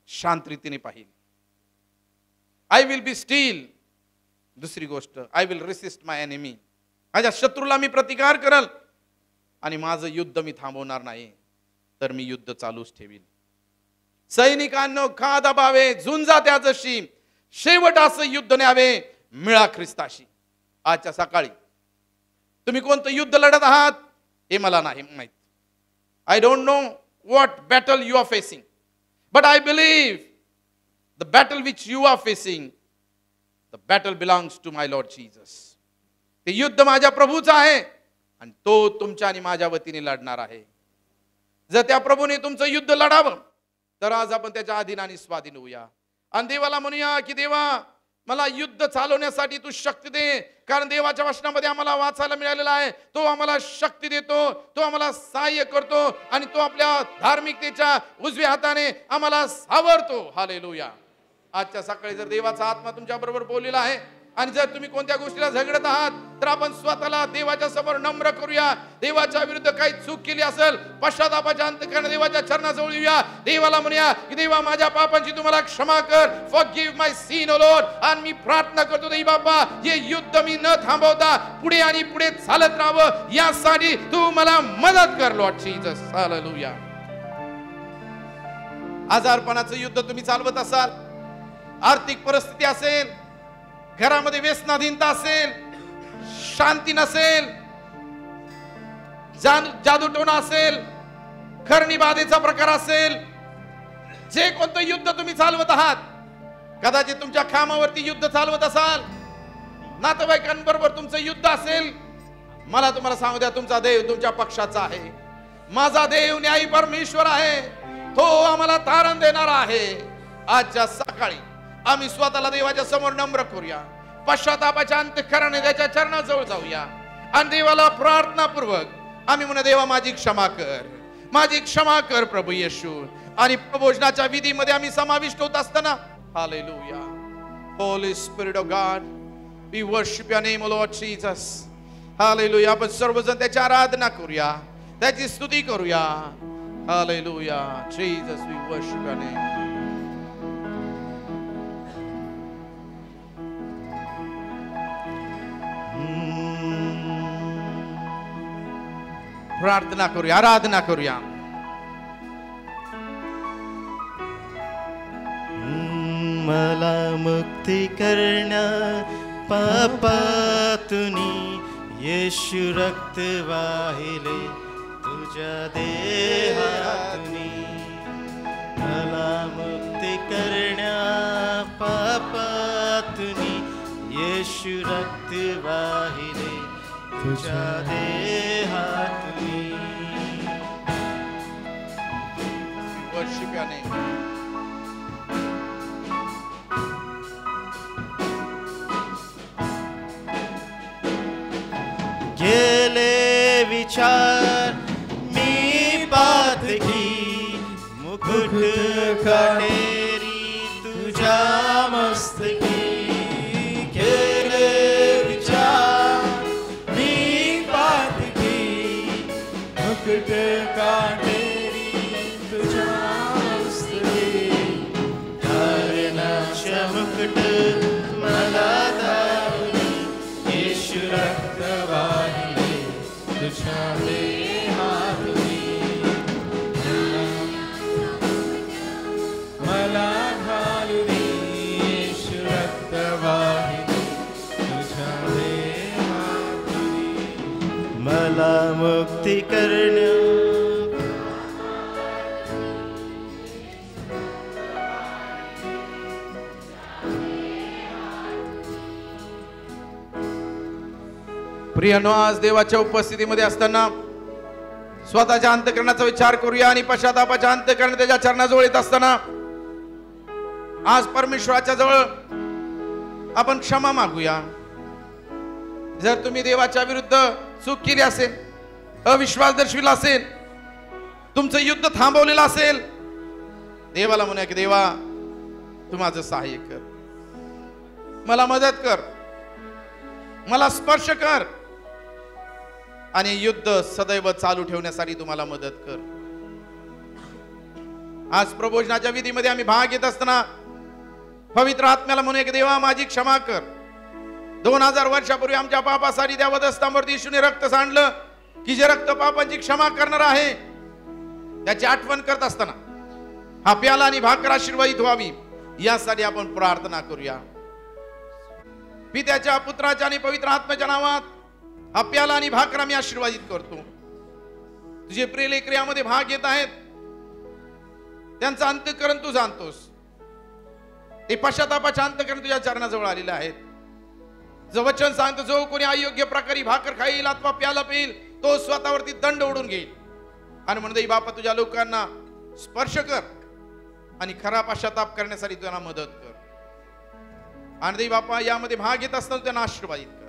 Speaker 1: शांत रीतीने पाहिल. I will be still. दुसरी गोष्ट, I will resist my enemy. माझ्या शत्रूला मी प्रतिकार करल आणि माझं युद्ध मी थांबवणार नाही, तर मी युद्ध चालूच ठेवील. सैनिकांनो खा दबावे, झुंजा त्या जशी, शेवट असं युद्ध न्यावे मिळा ख्रिस्ताशी. आजच्या सकाळी तुम्ही कोणतं युद्ध लढत आहात हे मला नाही माहित. I don't know what battle you are facing, but I believe the battle which you are facing, the battle belongs to my Lord Jesus. ते युद्ध माझ्या प्रभूचं आहे आणि तो तुमच्या आणि माझ्या वतीने लढणार आहे. जर त्या प्रभूने तुमचं युद्ध लढावं तर आज आपण त्याच्या अधीन आणि स्वाधीन होऊया आणि देवाला म्हणूया की देवा मला युद्ध चालवण्यासाठी तू शक्ती दे. कारण देवाच्या वचनामध्ये आम्हाला वाचायला मिळालेला आहे, तो आम्हाला शक्ती देतो, तो आम्हाला सहाय्य करतो आणि तो आपल्या धार्मिकतेच्या उजव्या हाताने आम्हाला सावरतो. हालेलुया. आजच्या सकाळी जर देवाचा आत्मा तुमच्या बरोबर बोललेला आहे आणि जर तुम्ही कोणत्या गोष्टीला झगडत आहात तर आपण स्वतःला देवाच्या समोर नम्र करूया. देवाच्या विरुद्ध काही चूक केली असेल पश्चातापाच्या अंतःकरणाने देवाच्या चरणाजवळ येऊया. देवाला म्हणूया की देवा माझ्या पापांची तुम्हाला क्षमा कर, फॉरगिव्ह माय सिन ओ लॉर्ड. आणि मी प्रार्थना करतो देवी बाबा हे युद्ध मी न थांबवता पुढे आणि पुढे चालत राहावं यासाठी तू मला मदत कर लॉर्ड जीसस. हालेलुया. आजारपणाचं युद्ध तुम्ही चालवत असाल, आर्थिक परिस्थिती असेल, घरामध्ये व्यसनाधीनता असेल, शांती नसेल, जादूटोणा असेल, खरणी बाधेचा प्रकार असेल, जे कोणतं युद्ध तुम्ही चालवत आहात, कदाचित तुमच्या खामावरती युद्ध चालवत असाल, नातेवाईकांबरोबर तुमचं युद्ध असेल, मला तुम्हाला सांगू द्या तुमचा देव तुमच्या पक्षाचा आहे. माझा देव न्यायी परमेश्वर आहे, तो आम्हाला तारण देणार आहे. आजच्या सकाळी आम्ही स्वतःला देवाच्या समोर नम्र करूया, पश्चातापाच्या अंतःकरणाने त्याच्या चरणाजवळ जाऊया आणि देवाला प्रार्थनापूर्वक आम्ही म्हणू देवा माझी क्षमा कर, माझी क्षमा कर प्रभू येशू. आणि प्रभोजनाच्या विधीमध्ये आम्ही समाविष्ट होत असताना hallelujah. Holy Spirit of God we worship your name O Lord Jesus. Hallelujah. आपण सर्वजण त्याची आराधना करूया, त्याची स्तुती करूया. Hallelujah. Jesus we worship your name. प्रार्थना करूया, आराधना करूया.
Speaker 2: मला मुक्ती करण्या पापातुनी येशू रक्त वाहिले तुझ्या देहातुनी. मला मुक्ती करण्या पापातुनी येशू रक्त वाहिले तुझ्या देहातुनी.
Speaker 1: Worship your name.
Speaker 2: गेले विचार मी पातकी मुकुट काटेरी तुझ्या मस्तकी. गेले
Speaker 3: वाहिले तुझ्या देहातुनी मला घालू दे येशू रक्त वाहिले तुझ्या देहातुनी
Speaker 2: मला मुक्ती करण्या
Speaker 1: प्रियानो, आज देवाच्या उपस्थितीमध्ये असताना स्वतःच्या अंतःकरणाचा विचार करूया आणि पश्चातापाच्या अंतःकरण त्याच्या चरणाजवळ येत असताना आज परमेश्वराच्या जवळ आपण क्षमा मागूया. जर तुम्ही देवाच्या विरुद्ध चूक केली असेल, अविश्वास दर्शविला असेल, तुमचं युद्ध थांबवलेलं असेल, देवाला म्हणूया की देवा तू माझं सहाय्य कर, मला मदत कर, मला स्पर्श कर आणि युद्ध सदैव चालू ठेवण्यासाठी तुम्हाला मदत कर. आज प्रबोधनाच्या विधीमध्ये आम्ही भाग घेत असताना पवित्र आत्म्याला म्हणूया की देवा माझी क्षमा कर. 2000 वर्षापूर्वी आमच्या पापासाठी त्या वधस्तंभावरती येशूने रक्त सांडलं की जे रक्त पापांची क्षमा करणार आहे, त्याची आठवण करत असताना हा प्याला आणि भाकर आशीर्वादित व्हावी यासाठी आपण प्रार्थना करूया. पित्याच्या, पुत्राच्या आणि पवित्र आत्म्याच्या नावात हा प्याला आणि भाकर आम्ही आशीर्वादित करतो. तुझे प्रिय लेकरे यामध्ये भाग घेत आहेत, त्यांचं अंतःकरण तू जाणतोस. ते पश्चातापाच्या अंतःकरण तुझ्या चरणाजवळ आलेले आहेत. जो वचन सांगतो, जो कोणी अयोग्य प्रकारे भाकर खाईल अथवा प्याला पिईल तो स्वतःवरती दंड ओढून घेईल. आणि म्हणते बापा तुझ्या लोकांना स्पर्श कर आणि खरा पश्चाताप करण्यासाठी त्यांना मदत कर. आणि दे बापा यामध्ये भाग घेत असताना त्यांना आशीर्वादित कर.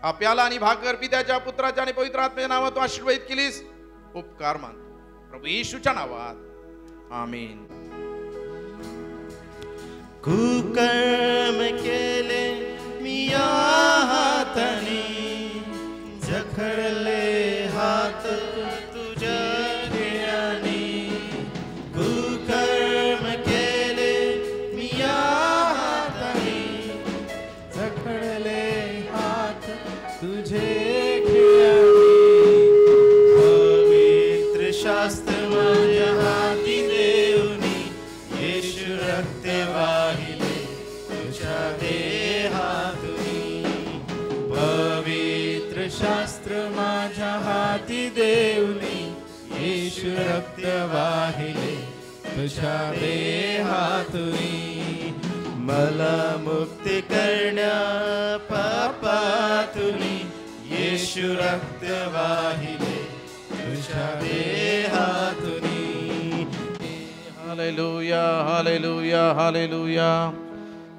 Speaker 1: हा प्याला आणि भाकर पित्याच्या, पुत्राच्या आणि पवित्र आत्म्याच्या नावात तू आशीर्वादित केलीस, उपकार मानतो प्रभू येशूच्या नावात, आमीन.
Speaker 2: कुकर्म केले मी या हाताने, जखडले हात तुझ्या ध्येयाने. कुकर्म केले मी या हाताने,
Speaker 3: जखडले हात तुझे खेळाने.
Speaker 2: पवित्र शास्त्र माझ्या हाती देऊनी, येशू रक्त वाहिले तुझ्या देहातुनी.
Speaker 3: पवित्र शास्त्र माझ्या हाती देऊनी, येशू रक्त वाहिले तुझ्या देहातुनी.
Speaker 2: मला मुक्ती करण्या पापातुनी, येशू रक्त वाहिले तुझ्या देहातुनी.
Speaker 1: Hallelujah, hallelujah, hallelujah.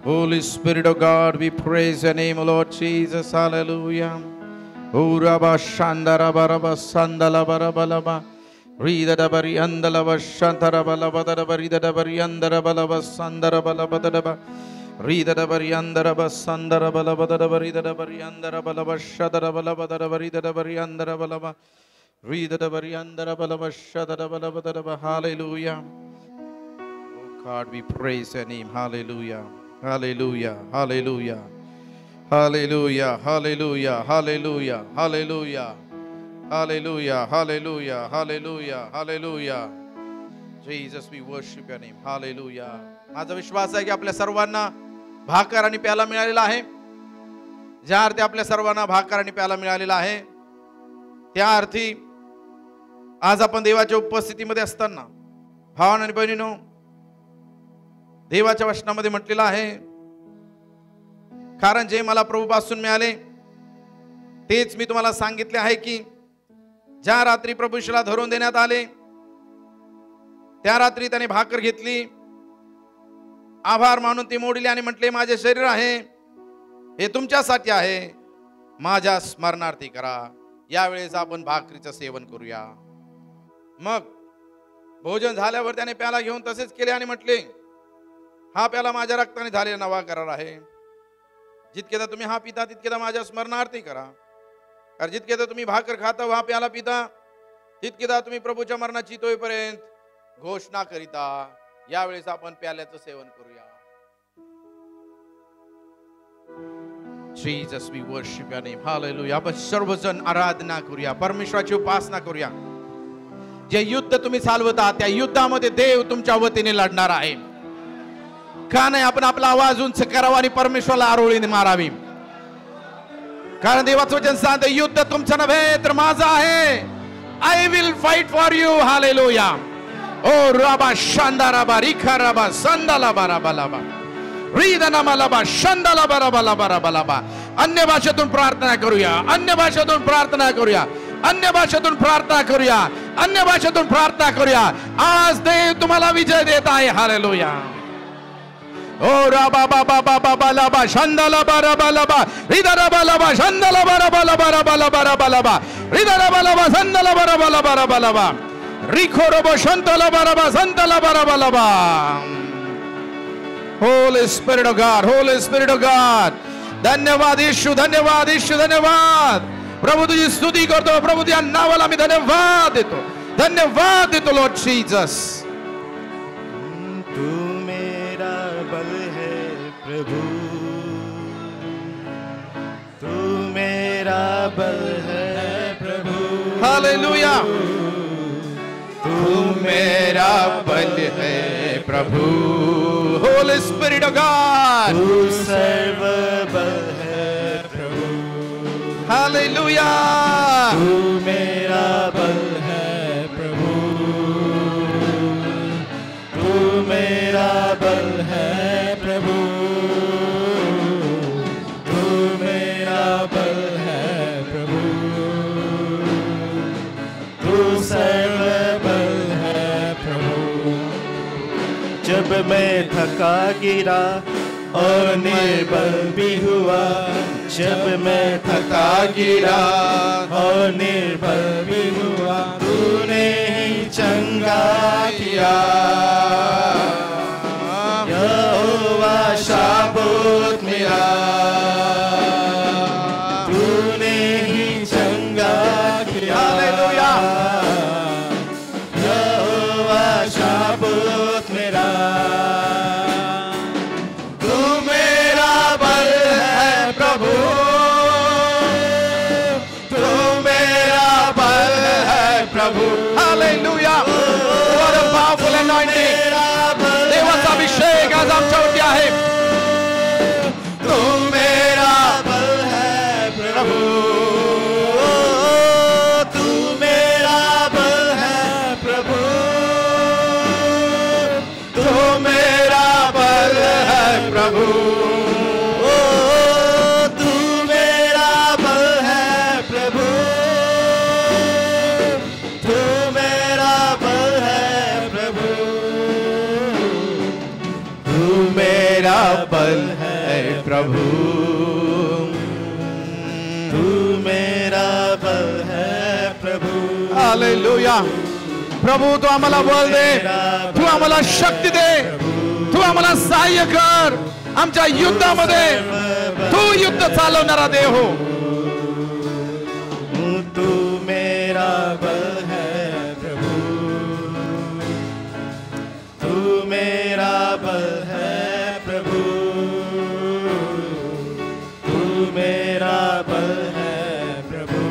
Speaker 1: Holy Spirit of God, we praise your name, Lord Jesus. Hallelujah. Uraba shandara baraba sandala barabalaba. Rida da bari andala bashantara balaba da bari da bari andara balaba sandara balaba da ba. Rida da bari andara basandara balaba da bari da bari andara balaba shadara balaba da bari da bari andara balaba. Rida da bari andara balaba shadara balaba da ba. Hallelujah. God, we praise your name. Hallelujah. Hallelujah. Hallelujah. Hallelujah. Hallelujah. Hallelujah. Hallelujah. Hallelujah. Hallelujah. Hallelujah. Hallelujah. Jesus, we worship your name. Hallelujah. माझा विश्वास आहे की आपल्या सर्वांना भाकर आणि प्याला मिळालेला आहे. ज्या अर्थी आपल्या सर्वांना भाकर आणि प्याला मिळालेला आहे, त्या अर्थी आज आपण देवाच्या उपस्थितीमध्ये असताना भावांनो आणि बहिणींनो, देवाच्या वचनामध्ये म्हटलेलं आहे, कारण जे मला प्रभूपासून मिळाले तेच मी तुम्हाला सांगितले आहे की ज्या रात्री प्रभू येशूला धरून देण्यात आले त्या रात्री त्याने भाकर घेतली, आभार मानून ती मोडली आणि म्हटले, माझे शरीर आहे, हे तुमच्यासाठी आहे, माझ्या स्मरणार्थी करा. यावेळेस आपण भाकरीचं सेवन करूया. मग भोजन झाल्यावर त्याने प्याला घेऊन तसेच केले आणि म्हटले, हा प्याला माझ्या रक्ताने झालेला नवा करार आहे. जितकेदा तुम्ही हा पिता तितकेदा माझ्या स्मरणार्थी करा. कारण जितकेदा तुम्ही भाकर खाता हा प्याला पिता तितकेदा तुम्ही प्रभूच्या मरणाची तोपर्यंत घोषणा करिता. यावेळेस आपण प्याल्याचं सेवन करूया. Jesus, we worship your name. Hallelujah. आपण सर्वजण आराधना करूया, परमेश्वराची उपासना करूया. जे युद्ध तुम्ही चालवता त्या युद्धामध्ये देव तुमच्या वतीने लढणार आहे. का नाही आपण आपला आवाज उंच करावा आणि परमेश्वराला आरोळीने मारावी. कारण देवाचं वचन सांगते युद्ध तुमचं नव्हे तर माझं आहे. I will fight for you. Hallelujah. Oh Rabba Shandaraba Rikaraba Sandalaba Rabalaba Ridanamalaba Shandalaba Rabalaba Rabalaba. अन्य भाषेतून प्रार्थना करूया, अन्य भाषेतून प्रार्थना करूया, अन्य भाषेतून प्रार्थना करूया, अन्य भाषेतून प्रार्थना करूया. आज देव तुम्हाला विजय देत आहे. हालेलुया. ओ राबा बाबा बाबा बालाबा शंदलबा रबलबा रिदरबा लबा शंदलबा रबलबा रबलबा रबलबा रिदरबा लबा शंदलबा रबलबा रबलबा रिखोरबो शंतलबा रबा शंतलबा रबलबा. Holy Spirit of God, Holy Spirit of God. धन्यवाद यीशु, धन्यवाद यीशु, धन्यवाद. प्रभु तुझी स्तुती करतो, प्रभु तुझ्या नावाला मी धन्यवाद देतो, धन्यवाद देतो लॉर्ड जीसस.
Speaker 2: तू मेरा बल है प्रभु, तू मेरा बल है प्रभु.
Speaker 1: हालेलुया. तू मेरा बल है प्रभु. Holy Spirit of God.
Speaker 2: तू सर्व बल है प्रभु.
Speaker 1: हालेलुया.
Speaker 2: तू मेरा बल है प्रभु, तू मेरा बल है प्रभु, तू मेरा बल है प्रभु, तू सर्व बल है प्रभु. जब मैं थका गिरा और निर्बल भी हुआ, जब मैं थका गिरा और निर्बल भी हुआ, तूने ही चंगा किया. यहोवा शाबोत मेरा, तूने ही चंगा किया.
Speaker 1: हालेलुया.
Speaker 2: यहोवा शाबोत मेरा.
Speaker 1: Hallelujah. What a powerful anointing. देवाचा अभिषेक आज आमच्यावरती आहे.
Speaker 2: तू मेरा बल है प्रभु, तू मेरा बल है प्रभु, तू मेरा बल है प्रभु, तू मेरा बल है प्रभु, तू मेरा बल है प्रभु, तू मेरा बल है प्रभु, तू मेरा बल है प्रभु.
Speaker 1: हालेलुया. प्रभू तू आम्हाला बल दे, तू आम्हाला शक्ती दे, तू आम्हाला सहाय्य कर आमच्या युद्धामध्ये. तू युद्ध चालवणारा देव हो.
Speaker 2: तू मेरा बल है प्रभु, तू मेरा बल है प्रभु, तू मेरा बल है प्रभु,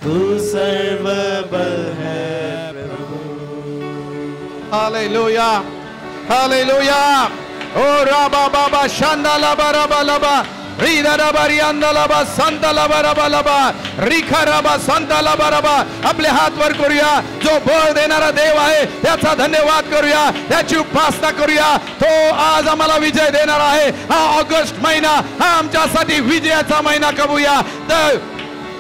Speaker 2: तू सर्व बल है प्रभु.
Speaker 1: हालेलुया. हालेलुया. ओ राबा बाबा शांदाला बराबा लबा रिदरबा रियांदलबा संतलबा रबा लबा रिखरबा संतलबा रबा. आपले हात वर करूया. जो बळ देणारा देव आहे त्याचा धन्यवाद करूया, त्याची उपासना करूया. तो आज आम्हाला विजय देणार आहे. हा ऑगस्ट महिना हा आमच्यासाठी विजयाचा महिना करूया.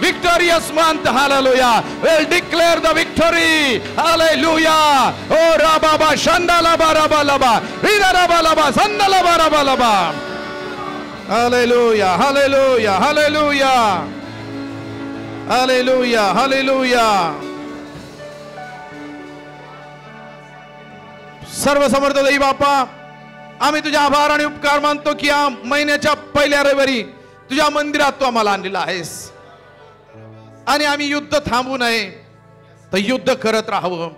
Speaker 1: Victorious month, hallelujah. We'll declare the victory, hallelujah. Oh rababa shandalaba rabalaba ridarabalaba sandalaba rabalaba. Hallelujah, hallelujah, hallelujah, hallelujah, hallelujah. सर्वसमर्थ देवी बापा, आम्ही तुझ्या आभार आणि उपकार मानतो की या महिन्याच्या पहिल्या रविवारी तुझ्या मंदिरात तू आम्हाला आणलेला आहेस आणि आम्ही युद्ध थांबू नये तर युद्ध करत राहावं.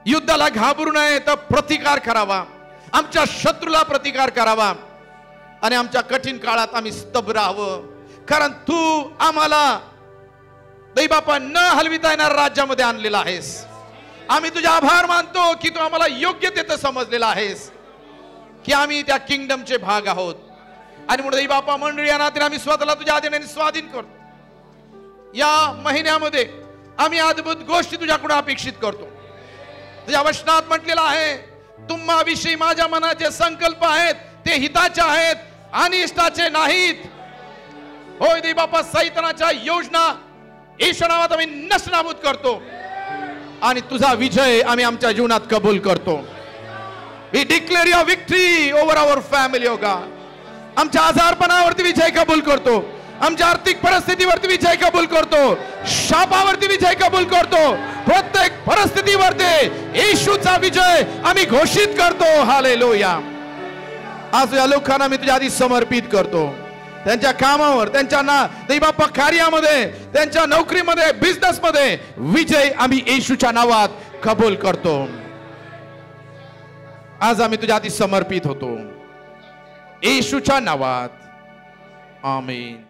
Speaker 1: युद्धाला घाबरू नये तर प्रतिकार करावा, आमच्या शत्रूला प्रतिकार करावा. आणि आमच्या कठीण काळात आम्ही स्तब्ध राहावं, कारण तू आम्हाला दै बापा न हलविता येणार राज्यामध्ये आणलेला आहेस. आम्ही तुझे आभार मानतो की तू आम्हाला योग्यतेत समजलेला आहेस की आम्ही त्या किंगडमचे भाग आहोत. आणि म्हणून दै बापा मंडळी या नात्याने आम्ही स्वतःला तुझ्या अधीनाने स्वाधीन करतो. या महिन्यामध्ये आम्ही अद्भुत गोष्टी तुझ्याकडून अपेक्षित करतो. तुझ्या वचनात म्हटलेलं आहे, तुम्हाविषयी माझ्या मनाचे संकल्प आहेत ते हिताचे आहेत अनिष्टाचे नाहीत. होय दे बापा, सैतानाच्या योजना येशू नावात आम्ही नष्टनाबूद करतो आणि तुझा विजय आम्ही आमच्या जीवनात कबूल करतो. We declare your victory over our family. हो गॉड, आमच्या आजारपणावरती विजय कबूल करतो, आमच्या आर्थिक परिस्थितीवरती विजय कबूल करतो, शापावरती विजय कबूल करतो. प्रत्येक परिस्थितीवरती येशूचा विजय आम्ही घोषित करतो. हालेलुया. आज या लोकांना मी तुझ्या आधी समर्पित करतो. त्यांच्या कामावर, त्यांच्या दैबापा कार्यामध्ये, त्यांच्या नोकरीमध्ये, बिझनेस मध्ये विजय आम्ही येशूच्या नावात कबूल करतो. आज आम्ही तुझ्या आधी समर्पित होतो येशूच्या नावात. आमेन.